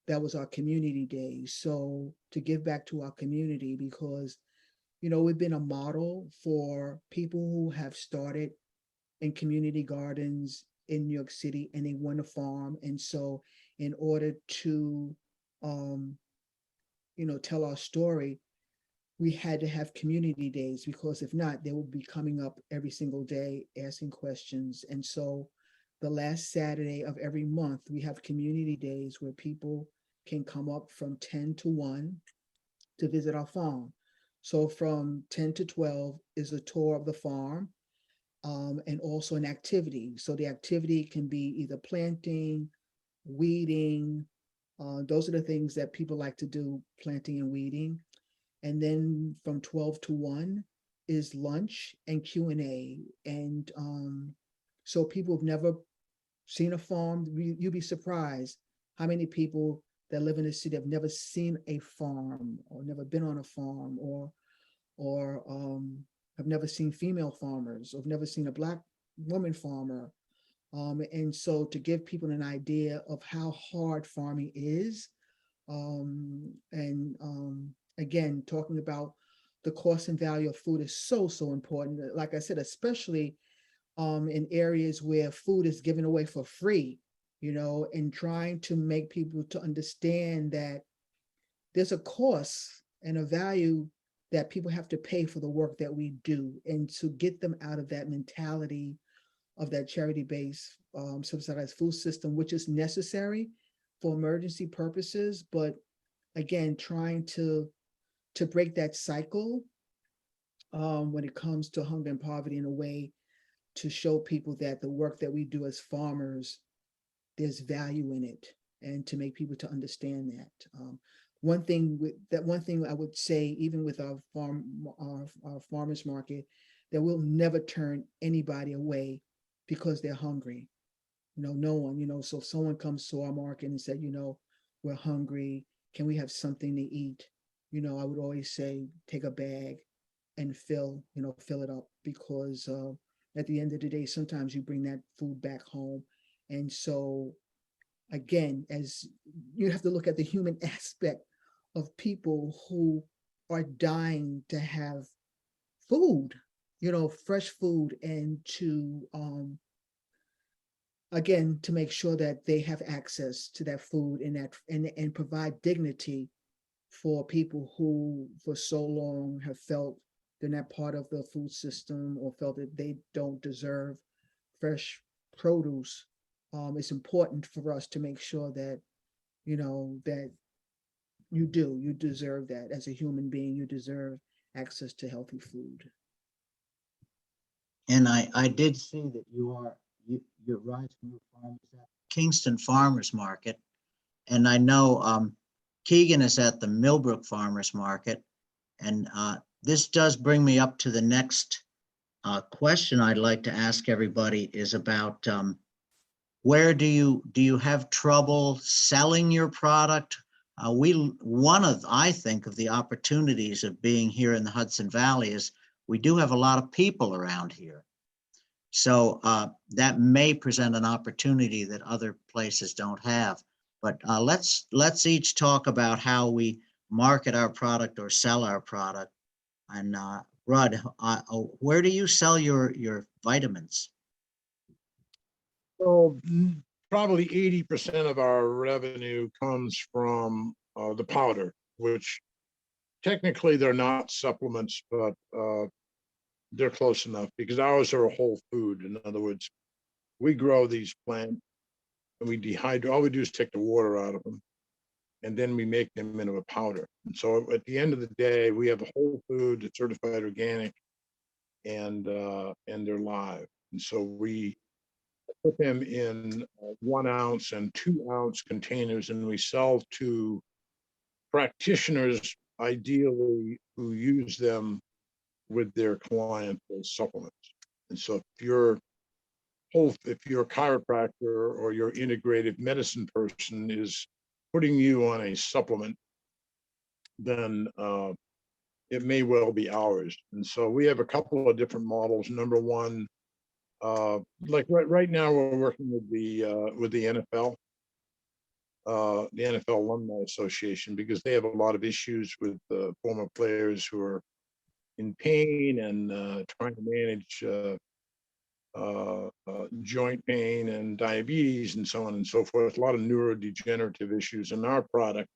that was our community day. So to give back to our community, because, you know, we've been a model for people who have started in community gardens in New York City and they want to farm. And so in order to, you know, tell our story, we had to have community days, because if not, they would be coming up every single day asking questions. And so the last Saturday of every month, we have community days where people can come up from 10 to 1 to visit our farm. So from 10 to 12 is a tour of the farm, and also an activity. So the activity can be either planting, weeding. Those are the things that people like to do, planting and weeding. And then from 12 to 1 is lunch and Q&A. And so people have never seen a farm. You'd be surprised how many people that live in the city have never seen a farm or never been on a farm, or have never seen female farmers, or have never seen a Black woman farmer. And so to give people an idea of how hard farming is, again, talking about the cost and value of food is so, so important. Like I said, especially in areas where food is given away for free, you know, and trying to make people to understand that there's a cost and a value that people have to pay for the work that we do, and to get them out of that mentality of that charity-based subsidized food system, which is necessary for emergency purposes. But again, trying to break that cycle when it comes to hunger and poverty, in a way to show people that the work that we do as farmers, there's value in it, and to make people to understand that. One thing I would say, even with our farmers market, that we'll never turn anybody away because they're hungry. You know, no one, you know, so if someone comes to our market and said, you know, we're hungry, can we have something to eat? You know, I would always say, take a bag and fill it up, because at the end of the day, sometimes you bring that food back home. And so again, as you have to look at the human aspect of people who are dying to have food, you know, fresh food, and to again, to make sure that they have access to that food, and that and provide dignity for people who for so long have felt they're not part of the food system, or felt that they don't deserve fresh produce. It's important for us to make sure that, you know, that you deserve that as a human being. You deserve access to healthy food. And I did see that you're right from your farm is at Kingston Farmers Market. And I know Keegan is at the Millbrook Farmers Market. And this does bring me up to the next question I'd like to ask everybody, is about where do you have trouble selling your product? One of, I think, of the opportunities of being here in the Hudson Valley is we do have a lot of people around here. So that may present an opportunity that other places don't have. But let's each talk about how we market our product or sell our product. And Brud, where do you sell your vitamins? So probably 80% of our revenue comes from the powder, which technically they're not supplements, but they're close enough, because ours are a whole food. In other words, we grow these plants and we dehydrate. All we do is take the water out of them, and then we make them into a powder. And so at the end of the day, we have a whole food that's certified organic, and they're live. And so we put them in 1 ounce and 2 ounce containers, and we sell to practitioners, ideally, who use them with their clients as supplements. And so if you're a chiropractor or your integrative medicine person is putting you on a supplement, then it may well be ours. And so we have a couple of different models. Number one, like right now we're working with the NFL. the NFL Alumni Association, because they have a lot of issues with former players who are in pain and trying to manage joint pain and diabetes and so on and so forth. A lot of neurodegenerative issues. In our product,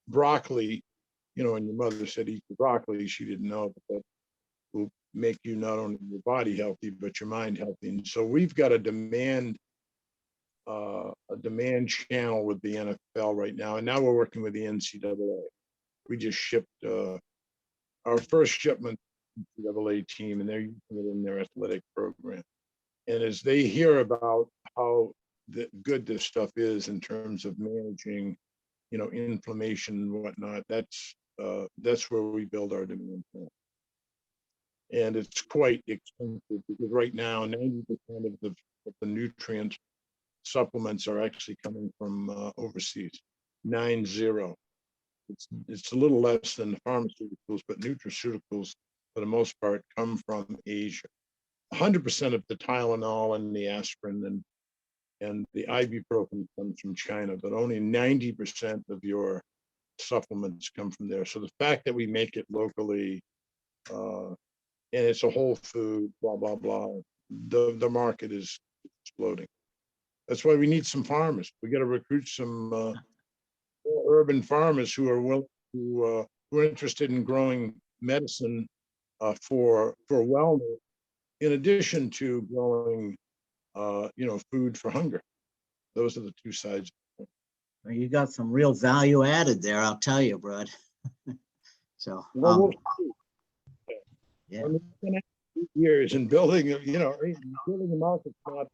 broccoli, and your mother said eat your broccoli, she didn't know, but that will make you not only your body healthy, but your mind healthy. And so we've got a demand channel with the NFL right now. And now we're working with the NCAA. We just shipped our first shipment to the NCAA team, and they're using it in their athletic program. And as they hear about how good this stuff is in terms of managing, inflammation and whatnot, that's where we build our demand plan. And it's quite expensive because right now 90% of the nutrient supplements are actually coming from overseas. 90. It's a little less than the pharmaceuticals, but nutraceuticals for the most part come from Asia. 100% of the Tylenol and the aspirin and the ibuprofen comes from China, but only 90% of your supplements come from there. So the fact that we make it locally, and it's a whole food, blah, blah, blah, the market is exploding. That's why we need some farmers. We got to recruit some urban farmers who are willing to, who are interested in growing medicine for wellness, in addition to growing, food for hunger. Those are the two sides. Well, you got some real value added there, I'll tell you, Brud. So, Well, yeah. I mean, it's been 8 years in building, building a market's not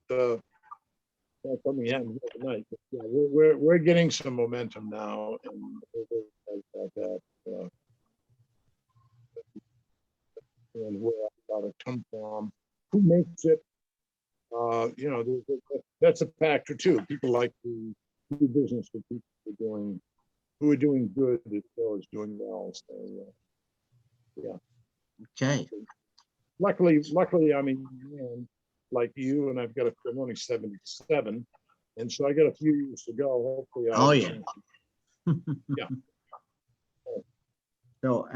something you happen to overnight. But yeah, we're getting some momentum now, and we're very excited about that. And where our product comes from, who makes it, that's a factor too. People like to do business with people who are doing good as well as doing well. So yeah. Okay. Luckily, I mean, like you, and I'm only 77, and so I got a few years to go. Hopefully, Oh yeah. Yeah. So,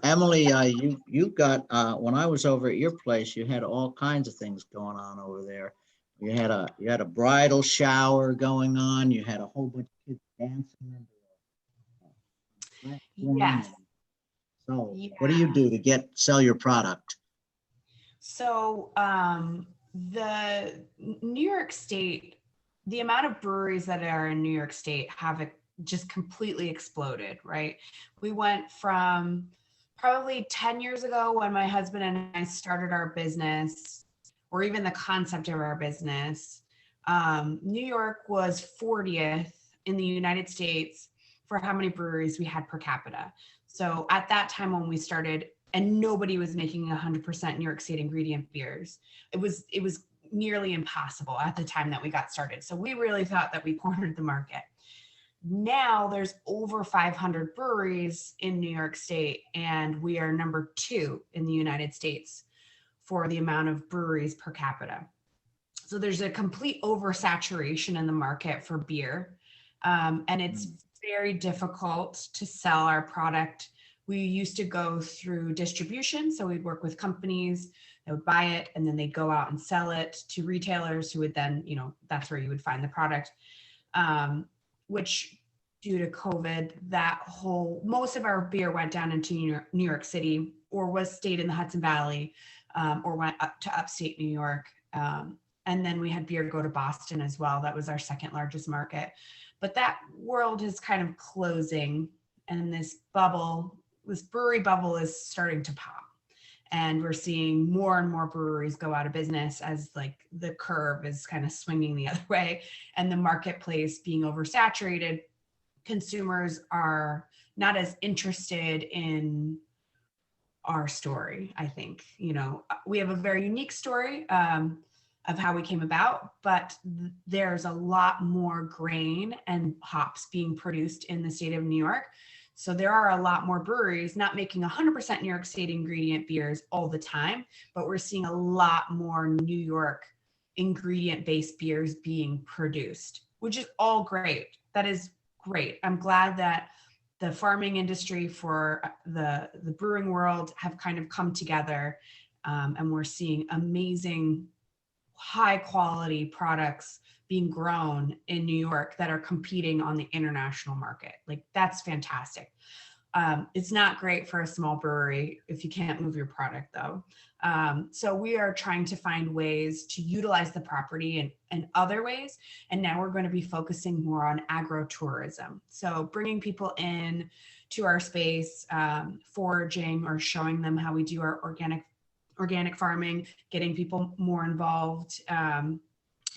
Emily, you got when I was over at your place, you had all kinds of things going on over there. You had a bridal shower going on. You had a whole bunch of kids dancing. Yes. So, what do you do to sell your product? So the New York State, the amount of breweries that are in New York State have just completely exploded, right? We went from probably 10 years ago when my husband and I started our business, or even the concept of our business. New York was 40th in the United States for how many breweries we had per capita. So at that time when we started, and nobody was making 100% New York State ingredient beers, it was nearly impossible at the time that we got started. So we really thought that we cornered the market. Now there's over 500 breweries in New York State, and we are number 2 in the United States for the amount of breweries per capita. So there's a complete oversaturation in the market for beer, and it's very difficult to sell our product. We used to go through distribution, so we'd work with companies that would buy it, and then they'd go out and sell it to retailers who would then, that's where you would find the product. Which due to COVID, most of our beer went down into New York City, or stayed in the Hudson Valley, or went up to upstate New York. And then we had beer go to Boston as well. That was our second largest market. But that world is kind of closing, and this brewery bubble is starting to pop. And we're seeing more and more breweries go out of business as the curve is kind of swinging the other way, and the marketplace being oversaturated. Consumers are not as interested in our story, I think. We have a very unique story of how we came about, but there's a lot more grain and hops being produced in the state of New York. So there are a lot more breweries not making 100% New York State ingredient beers all the time, but we're seeing a lot more New York ingredient-based beers being produced. which is all great. That is great. I'm glad that the farming industry for the brewing world have kind of come together, and we're seeing amazing, high quality products being grown in New York that are competing on the international market. Like, that's fantastic. It's not great for a small brewery if you can't move your product, though. So we are trying to find ways to utilize the property in other ways. And now we're going to be focusing more on agro-tourism. So bringing people in to our space, foraging, or showing them how we do our organic farming, getting people more involved,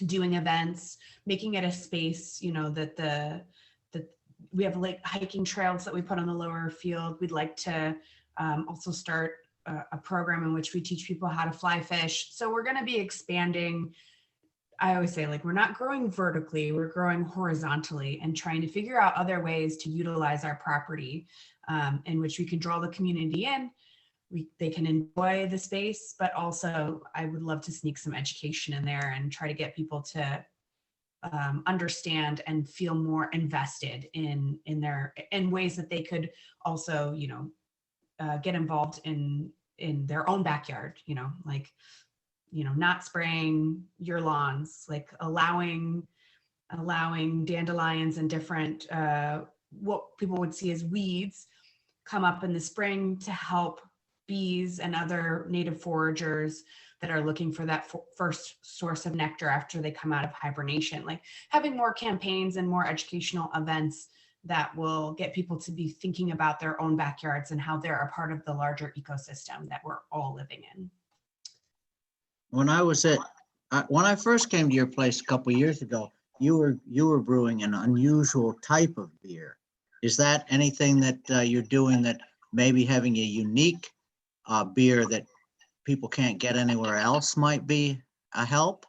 doing events, making it a space, you know, that we have like hiking trails that we put on the lower field. We'd like to also start a program in which we teach people how to fly fish. So we're going to be expanding. I always say, like, we're not growing vertically, we're growing horizontally and trying to figure out other ways to utilize our property, in which we can draw the community in. They can enjoy the space, but also I would love to sneak some education in there and try to get people to understand and feel more invested in ways that they could also, you know, get involved in their own backyard, you know, like, you know, not spraying your lawns, like allowing dandelions and different what people would see as weeds come up in the spring to help bees and other native foragers that are looking for that first source of nectar after they come out of hibernation. Like, having more campaigns and more educational events that will get people to be thinking about their own backyards and how they're a part of the larger ecosystem that we're all living in. When I first came to your place a couple of years ago, you were brewing an unusual type of beer. Is that anything that you're doing, that maybe having a unique beer that people can't get anywhere else might be a help?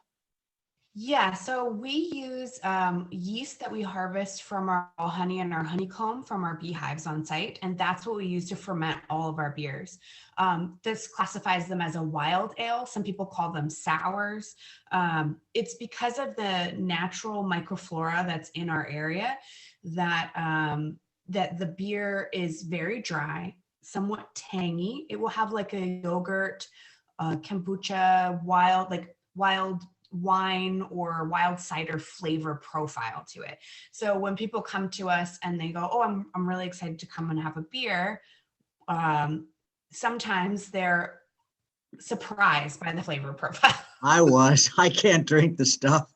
Yeah, so we use yeast that we harvest from our honey and our honeycomb from our beehives on site, and that's what we use to ferment all of our beers. This classifies them as a wild ale. Some people call them sours. It's because of the natural microflora that's in our area that that the beer is very dry, somewhat tangy. It will have like a yogurt, kombucha, wild wine or wild cider flavor profile to it. So when people come to us and they go, oh, I'm really excited to come and have a beer, sometimes they're surprised by the flavor profile. I can't drink the stuff.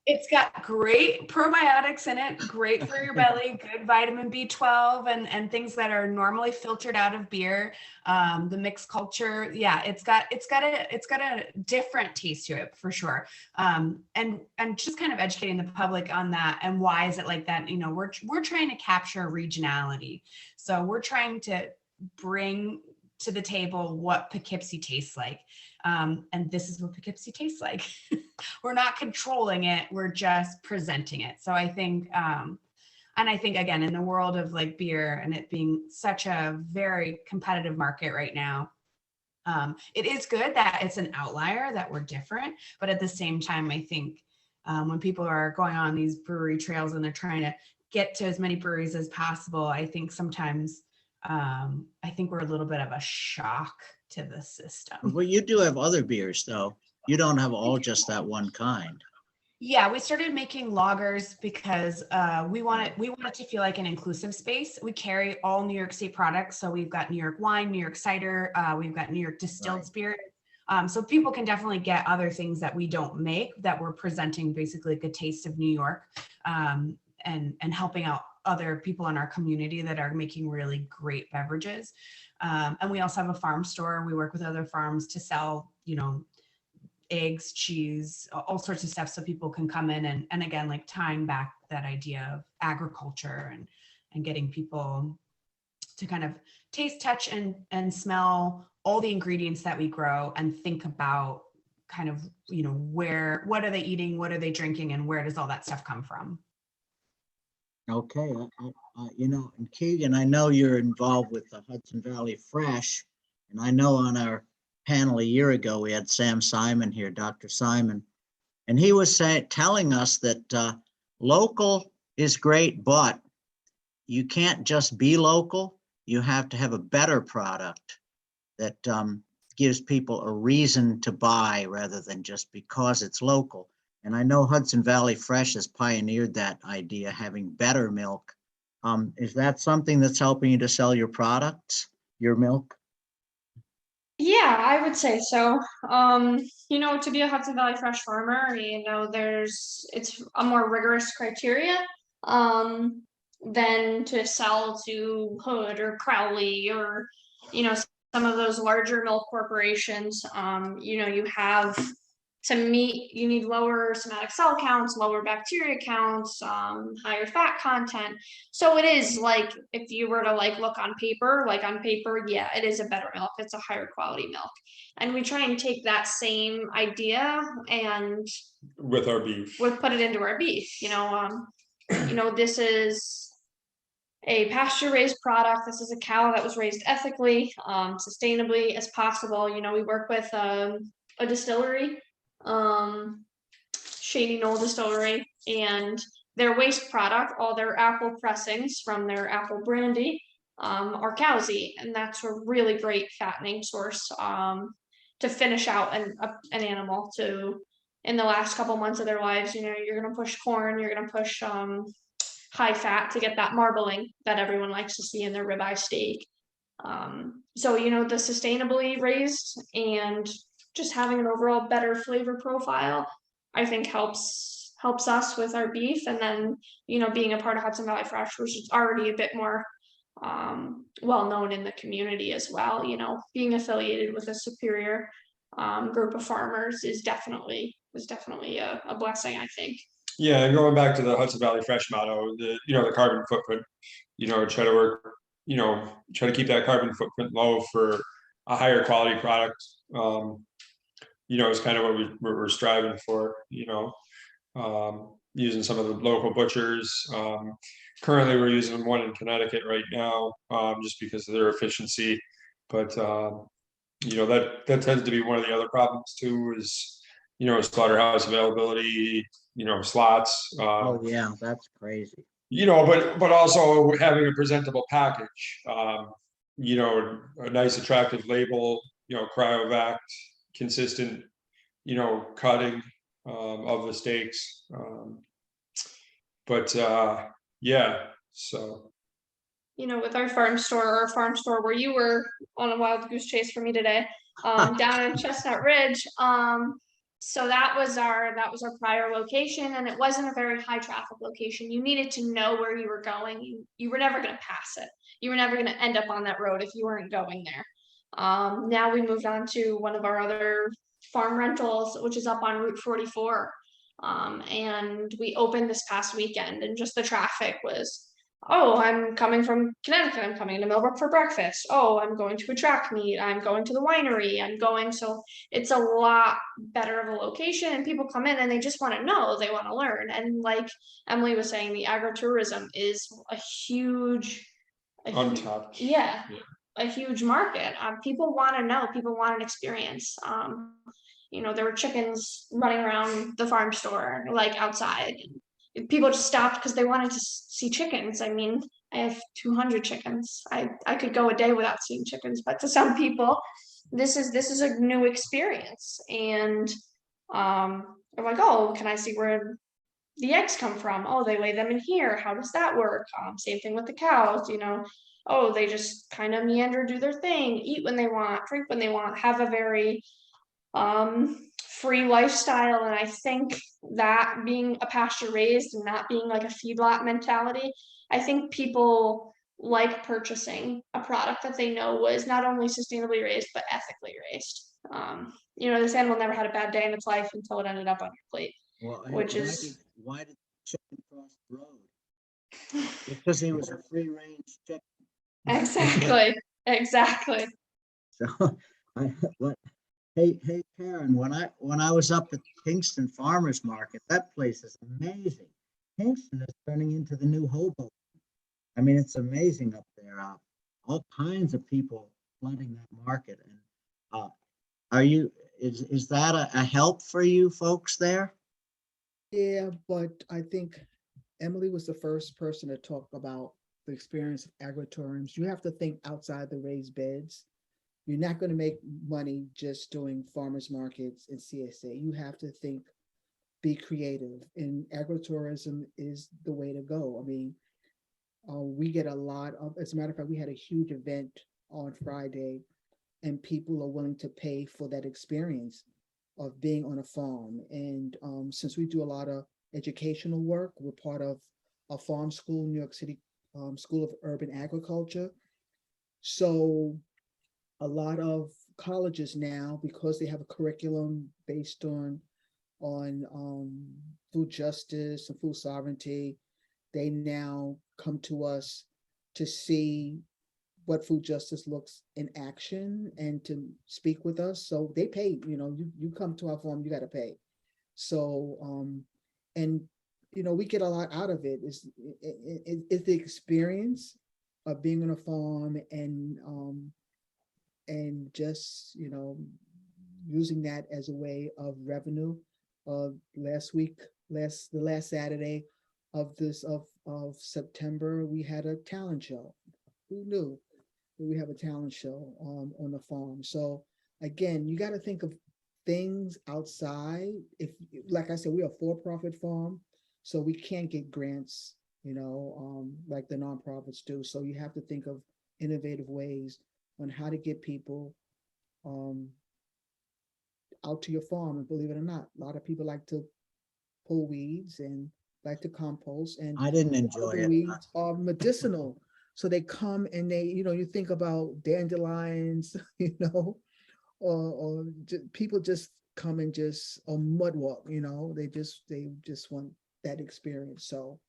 It's got great probiotics in it, great for your belly, good vitamin B12 and things that are normally filtered out of beer. The mixed culture, yeah, it's got a different taste to it for sure. And just kind of educating the public on that and why is it like that? You know, we're trying to capture regionality. So we're trying to bring to the table what Poughkeepsie tastes like. And this is what Poughkeepsie tastes like. We're not controlling it, we're just presenting it. So I think, and I think, again, in the world of like beer and it being such a very competitive market right now, it is good that it's an outlier, that we're different. But at the same time, I think when people are going on these brewery trails and they're trying to get to as many breweries as possible, I think sometimes I think we're a little bit of a shock to the system. Well, you do have other beers, though. You don't have all just that one kind. Yeah, we started making lagers because we want it to feel like an inclusive space. We carry all New York State products. So we've got New York wine, New York cider, we've got New York distilled spirit. So people can definitely get other things that we don't make, that we're presenting basically like a taste of New York, and helping out other people in our community that are making really great beverages. And we also have a farm store. We work with other farms to sell, you know, eggs, cheese, all sorts of stuff, so people can come in and again, like tying back that idea of agriculture and getting people to kind of taste, touch, and smell all the ingredients that we grow and think about kind of, you know, what are they eating, what are they drinking, and where does all that stuff come from? Okay, you know, and Keegan, I know you're involved with the Hudson Valley Fresh, and I know on our panel a year ago, we had Sam Simon here, Dr. Simon, And he was telling us that local is great, but you can't just be local. You have to have a better product that gives people a reason to buy rather than just because it's local. And I know Hudson Valley Fresh has pioneered that idea, having better milk. Is that something that's helping you to sell your products, your milk? Yeah, I would say so. To be a Hudson Valley Fresh farmer, it's a more rigorous criteria than to sell to Hood or Crowley or, some of those larger milk corporations. You have to meet, you need lower somatic cell counts, lower bacteria counts, higher fat content. So it is like, if you were to look on paper, yeah, it is a better milk. It's a higher quality milk. And we try and take that same idea and With our beef. put it into our beef. This is a pasture raised product. This is a cow that was raised ethically, sustainably as possible. We work with a distillery, Shady Knoll Distillery, and their waste product, all their apple pressings from their apple brandy, are cowsy, and that's a really great fattening source to finish out an animal. To in the last couple months of their lives, you're gonna push corn, you're gonna push high fat to get that marbling that everyone likes to see in their ribeye steak. So the sustainably raised and just having an overall better flavor profile, I think helps us with our beef. And then being a part of Hudson Valley Fresh, which is already a bit more well known in the community as well. Being affiliated with a superior group of farmers is definitely a blessing, I think. Yeah, and going back to the Hudson Valley Fresh motto, the carbon footprint, try to work, try to keep that carbon footprint low for a higher quality product. Is kind of what we're striving for, using some of the local butchers. Currently, we're using one in Connecticut right now, just because of their efficiency. But that tends to be one of the other problems too, is slaughterhouse availability, slots. Oh, yeah, that's crazy. But also having a presentable package, a nice attractive label, cryovac, consistent, cutting of the steaks. Yeah, so. With our farm store where you were on a wild goose chase for me today, down in Chestnut Ridge. So that was our prior location, and it wasn't a very high traffic location. You needed to know where you were going. You were never going to pass it. You were never going to end up on that road if you weren't going there. Now we moved on to one of our other farm rentals, which is up on Route 44. And we opened this past weekend, and just the traffic was, oh, I'm coming from Connecticut, I'm coming to Millbrook for breakfast. Oh, I'm going to a track meet, I'm going to the winery, so it's a lot better of a location, and people come in and they just want to know, they want to learn. And like Emily was saying, the agritourism is a huge Untapped. Yeah, a huge market. People want to know, people want an experience. There were chickens running around the farm store, outside. People just stopped because they wanted to see chickens. I mean, I have 200 chickens. I could go a day without seeing chickens, but to some people, this is a new experience. And they're like, oh, can I see where the eggs come from? Oh, they lay them in here. How does that work? Same thing with the cows, oh, they just kind of meander, do their thing, eat when they want, drink when they want, have a very free lifestyle. And I think that being a pasture raised and not being like a feedlot mentality, I think people like purchasing a product that they know was not only sustainably raised but ethically raised. This animal never had a bad day in its life until it ended up on your plate. Well, why did the chicken cross the road? Because he was a free range chicken. Exactly. So Hey, Karen, when I was up at Kingston Farmers Market, that place is amazing. Kingston is turning into the new Hoboken. I mean, it's amazing up there. All kinds of people flooding that market. And is that a help for you folks there? Yeah, but I think Emily was the first person to talk about the experience of agritourism. You have to think outside the raised beds. You're not going to make money just doing farmers markets and CSA. You have to think, be creative, and agritourism is the way to go. I mean, we get a lot of, as a matter of fact, we had a huge event on Friday, and people are willing to pay for that experience of being on a farm. And since we do a lot of educational work, we're part of a farm school, New York City School of Urban Agriculture. So a lot of colleges now, because they have a curriculum based on food justice and food sovereignty, they now come to us to see what food justice looks in action and to speak with us. So they pay, you come to our farm, you got to pay. So, and, we get a lot out of it. It's the experience of being on a farm and just, using that as a way of revenue. The last Saturday of September, we had a talent show. Who knew that we have a talent show on the farm? So again, you got to think of things outside. If, like I said, we're a for-profit farm, so we can't get grants, like the nonprofits do. So you have to think of innovative ways on how to get people out to your farm. And believe it or not, a lot of people like to pull weeds and like to compost, and I didn't enjoy the it. weeds are medicinal. So they come and they, you think about dandelions, or people just come and just a mud walk, they just want that experience. So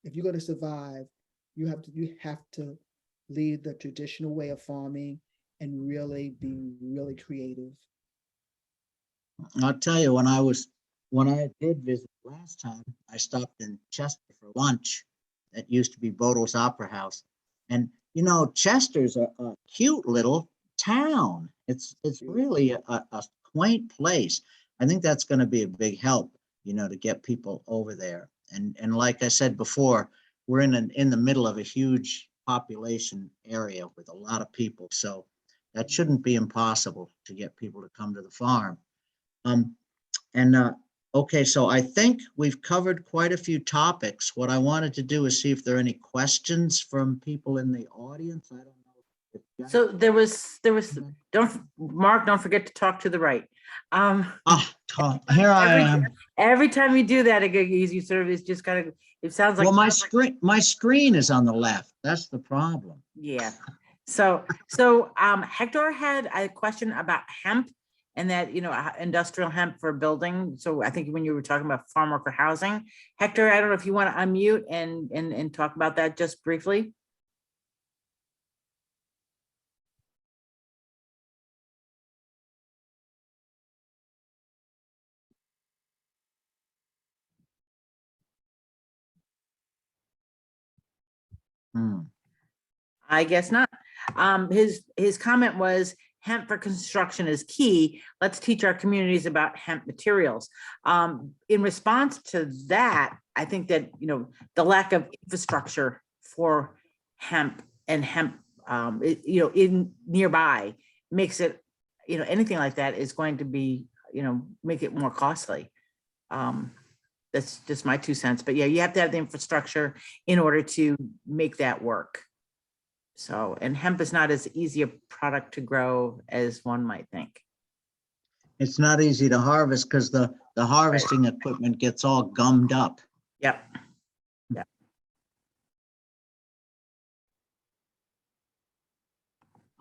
if you're going to survive, you have to leave the traditional way of farming and really be really creative. I'll tell you, when I did visit last time, I stopped in Chester for lunch. That used to be Bodo's Opera House. And, Chester's a cute little town. It's really a quaint place. I think that's going to be a big help, to get people over there. And like I said before, we're in the middle of a huge population area with a lot of people. So that shouldn't be impossible to get people to come to the farm. Okay, so I think we've covered quite a few topics. What I wanted to do is see if there are any questions from people in the audience. I don't know. So there was, Mark, don't forget to talk to the right. Here I am. Every time you do that, you sort of, it's just kind of, it sounds like. Well, my screen is on the left. That's the problem. Yeah. So Hector had a question about hemp and that, industrial hemp for building. So I think when you were talking about farm worker housing, Hector, I don't know if you want to unmute and talk about that just briefly. I guess not. His comment was hemp for construction is key. Let's teach our communities about hemp materials. In response to that, I think that, the lack of infrastructure for hemp and hemp, in nearby makes it, anything like that is going to be, make it more costly. That's just my 2 cents, but yeah, you have to have the infrastructure in order to make that work. So, and hemp is not as easy a product to grow as one might think. It's not easy to harvest because the harvesting equipment gets all gummed up. Yep. Yeah.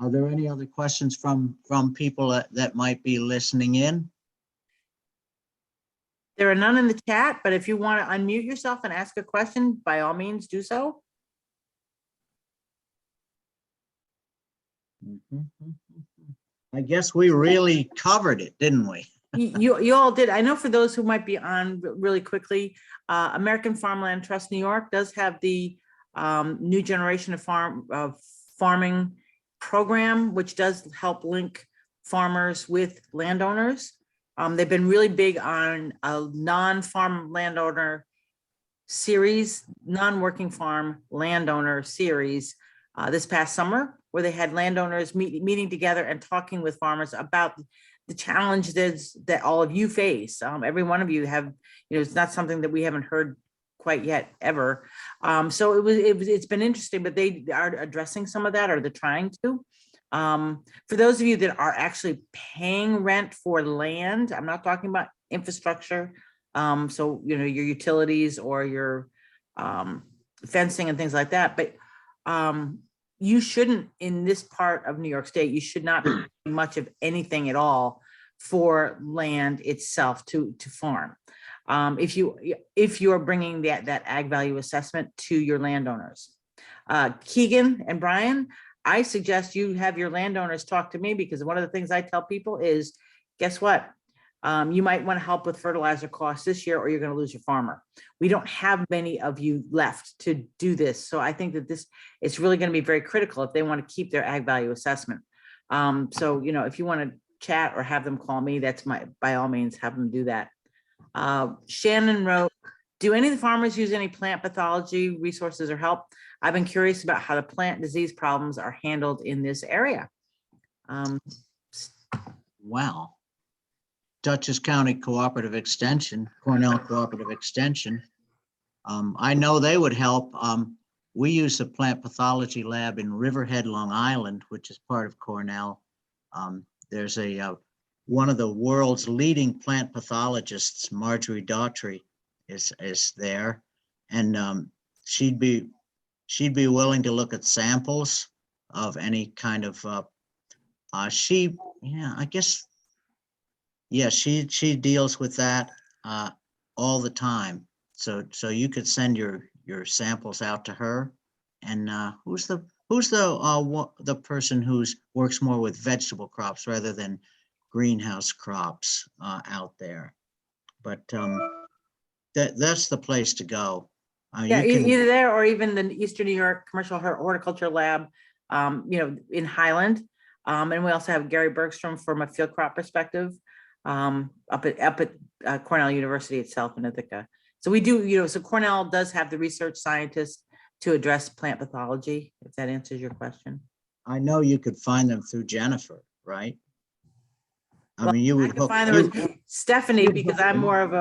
Are there any other questions from people that might be listening in? There are none in the chat, but if you want to unmute yourself and ask a question, by all means do so. I guess we really covered it, didn't we? You all did. I know for those who might be on really quickly, American Farmland Trust New York does have the new generation of farming program, which does help link farmers with landowners. They've been really big on a non-farm landowner series, non-working farm landowner series this past summer, where they had landowners meeting together and talking with farmers about the challenges that all of you face. Every one of you have, it's not something that we haven't heard quite yet ever. So it's been interesting, but they are addressing some of that, or they're trying to. For those of you that are actually paying rent for land, I'm not talking about infrastructure. So, your utilities or your fencing and things like that, but you shouldn't, in this part of New York State, you should not be paying much of anything at all for land itself to farm. If you are bringing that ag value assessment to your landowners. Keegan and Brian, I suggest you have your landowners talk to me, because one of the things I tell people is, guess what? You might want to help with fertilizer costs this year, or you're going to lose your farmer. We don't have many of you left to do this. So I think that it's really going to be very critical if they want to keep their ag value assessment. So, if you want to chat or have them call me, by all means, have them do that. Shannon wrote, do any of the farmers use any plant pathology resources or help? I've been curious about how the plant disease problems are handled in this area. Well, Dutchess County Cooperative Extension, Cornell Cooperative Extension, I know they would help. We use the plant pathology lab in Riverhead, Long Island, which is part of Cornell. There's one of the world's leading plant pathologists, Marjorie Daughtry, is there, and she'd be willing to look at samples of any kind of she deals with that all the time. So you could send your samples out to her. And who's the person who's works more with vegetable crops rather than greenhouse crops out there? But that's the place to go. Yeah, either there or even the Eastern New York Commercial Horticulture Lab, in Highland. And we also have Gary Bergstrom from a field crop perspective up at Cornell University itself in Ithaca. So we do, so Cornell does have the research scientists to address plant pathology, if that answers your question. I know you could find them through Jennifer, right? I mean, you would could find them with Stephanie, because I'm more of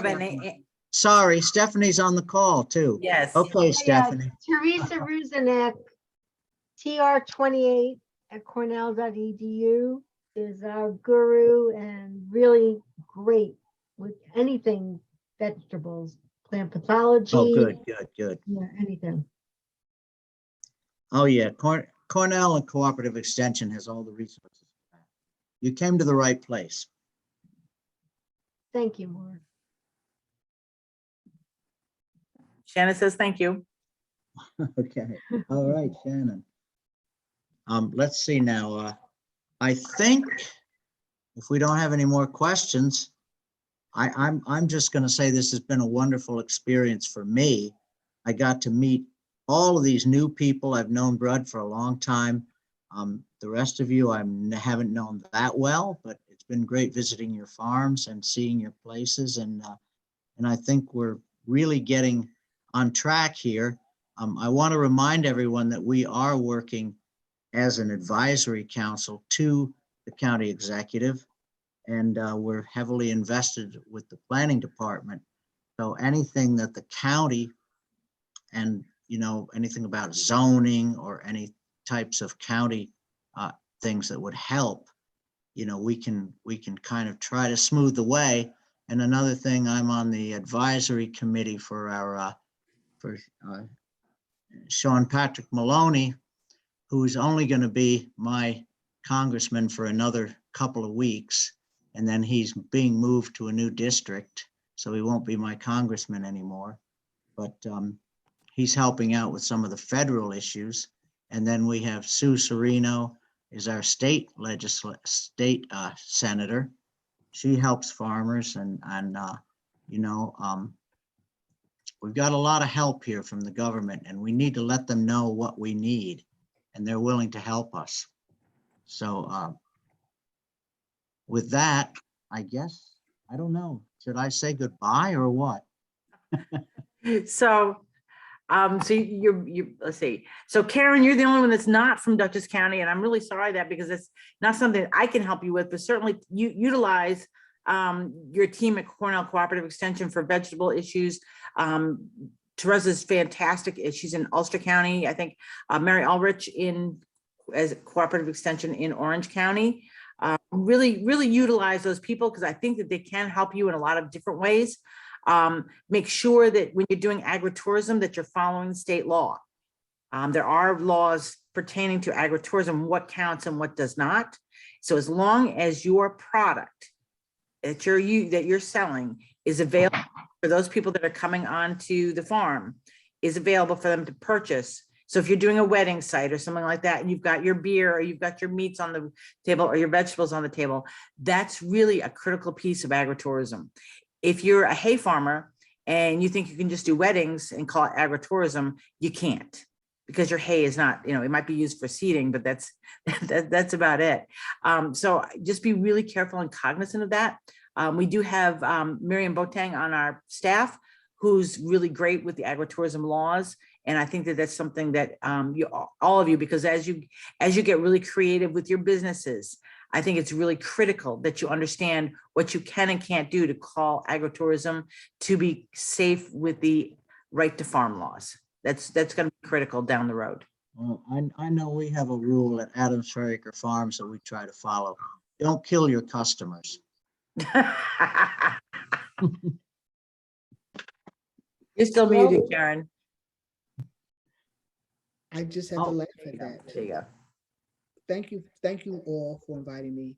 an. Sorry, Stephanie's on the call too. Yes. Okay, Stephanie. Teresa Ruzinek, TR28 at cornell.edu is our guru and really great with anything vegetables, plant pathology. Oh, good. Yeah, anything. Oh, yeah. Cornell and Cooperative Extension has all the resources. You came to the right place. Thank you, Maura. Shannon says, thank you. Okay. All right, Shannon. Let's see now. I think if we don't have any more questions, I'm just going to say this has been a wonderful experience for me. I got to meet all of these new people. I've known Brud for a long time. The rest of you I haven't known that well, but it's been great visiting your farms and seeing your places. And I think we're really getting on track here. I want to remind everyone that we are working as an advisory council to the county executive, and we're heavily invested with the planning department. So anything that the county and, anything about zoning or any types of county things that would help, we can kind of try to smooth the way. And another thing, I'm on the advisory committee for our Sean Patrick Maloney, who's only going to be my congressman for another couple of weeks. And then he's being moved to a new district, so he won't be my congressman anymore. But he's helping out with some of the federal issues. And then we have Sue Serino is our state senator. She helps farmers, and we've got a lot of help here from the government, and we need to let them know what we need, and they're willing to help us. So with that, I guess, I don't know. Should I say goodbye or what? So, so let's see. So Karen, you're the only one that's not from Dutchess County, and I'm really sorry that because it's not something I can help you with, but certainly you utilize your team at Cornell Cooperative Extension for vegetable issues. Teresa's fantastic. She's in Ulster County. I think Mary Ulrich as Cooperative Extension in Orange County. Really utilize those people because I think that they can help you in a lot of different ways. Make sure that when you're doing agritourism that you're following state law. There are laws pertaining to agritourism, what counts and what does not. So as long as your product that you're selling is available for those people that are coming onto the farm, is available for them to purchase. So if you're doing a wedding site or something like that, and you've got your beer or you've got your meats on the table or your vegetables on the table, that's really a critical piece of agritourism. If you're a hay farmer and you think you can just do weddings and call it agritourism, you can't, because your hay is not, it might be used for seeding, but that's about it. So just be really careful and cognizant of that. We do have Miriam Botang on our staff, who's really great with the agritourism laws. And I think that that's something that all of you, because as you get really creative with your businesses, I think it's really critical that you understand what you can and can't do to call agritourism to be safe with the right to farm laws. That's going to be critical down the road. Well, I know we have a rule at Adams Fairacre Farms that we try to follow. Don't kill your customers. You're still muted, Karen. I just have to laugh at that. There you go. Thank you all for inviting me.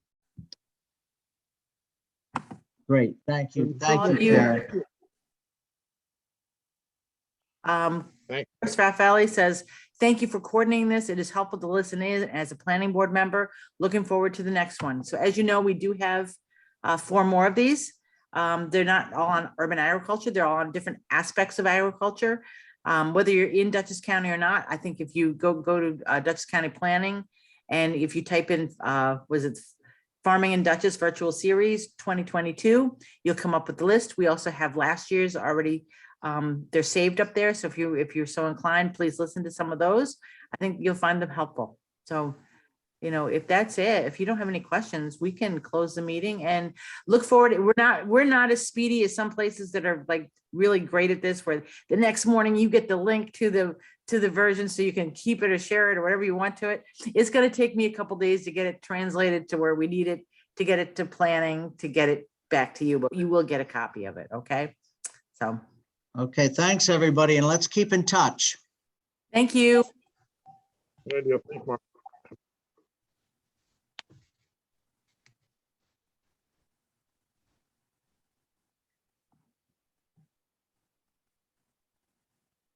Great, thank you. All Thank of you, you. Karen. Chris Valley says, thank you for coordinating this. It is helpful to listen in as a planning board member. Looking forward to the next one. So as you know, we do have 4 more of these. They're not all on urban agriculture. They're all on different aspects of agriculture. Whether you're in Dutchess County or not, I think if you go to Dutchess County Planning, and if you type in, was it Farming in Dutchess Virtual Series 2022, you'll come up with the list. We also have last year's already, they're saved up there. So if you're so inclined, please listen to some of those. I think you'll find them helpful. So, if that's it, if you don't have any questions, we can close the meeting and look forward. We're not as speedy as some places that are like really great at this, where the next morning you get the link to the version so you can keep it or share it or whatever you want to it. It's going to take me a couple days to get it translated to where we need it, to get it to planning, to get it back to you, but you will get a copy of it. Okay. So. Okay, thanks, everybody, and let's keep in touch. Thank you. Good idea. Thank you, Mark.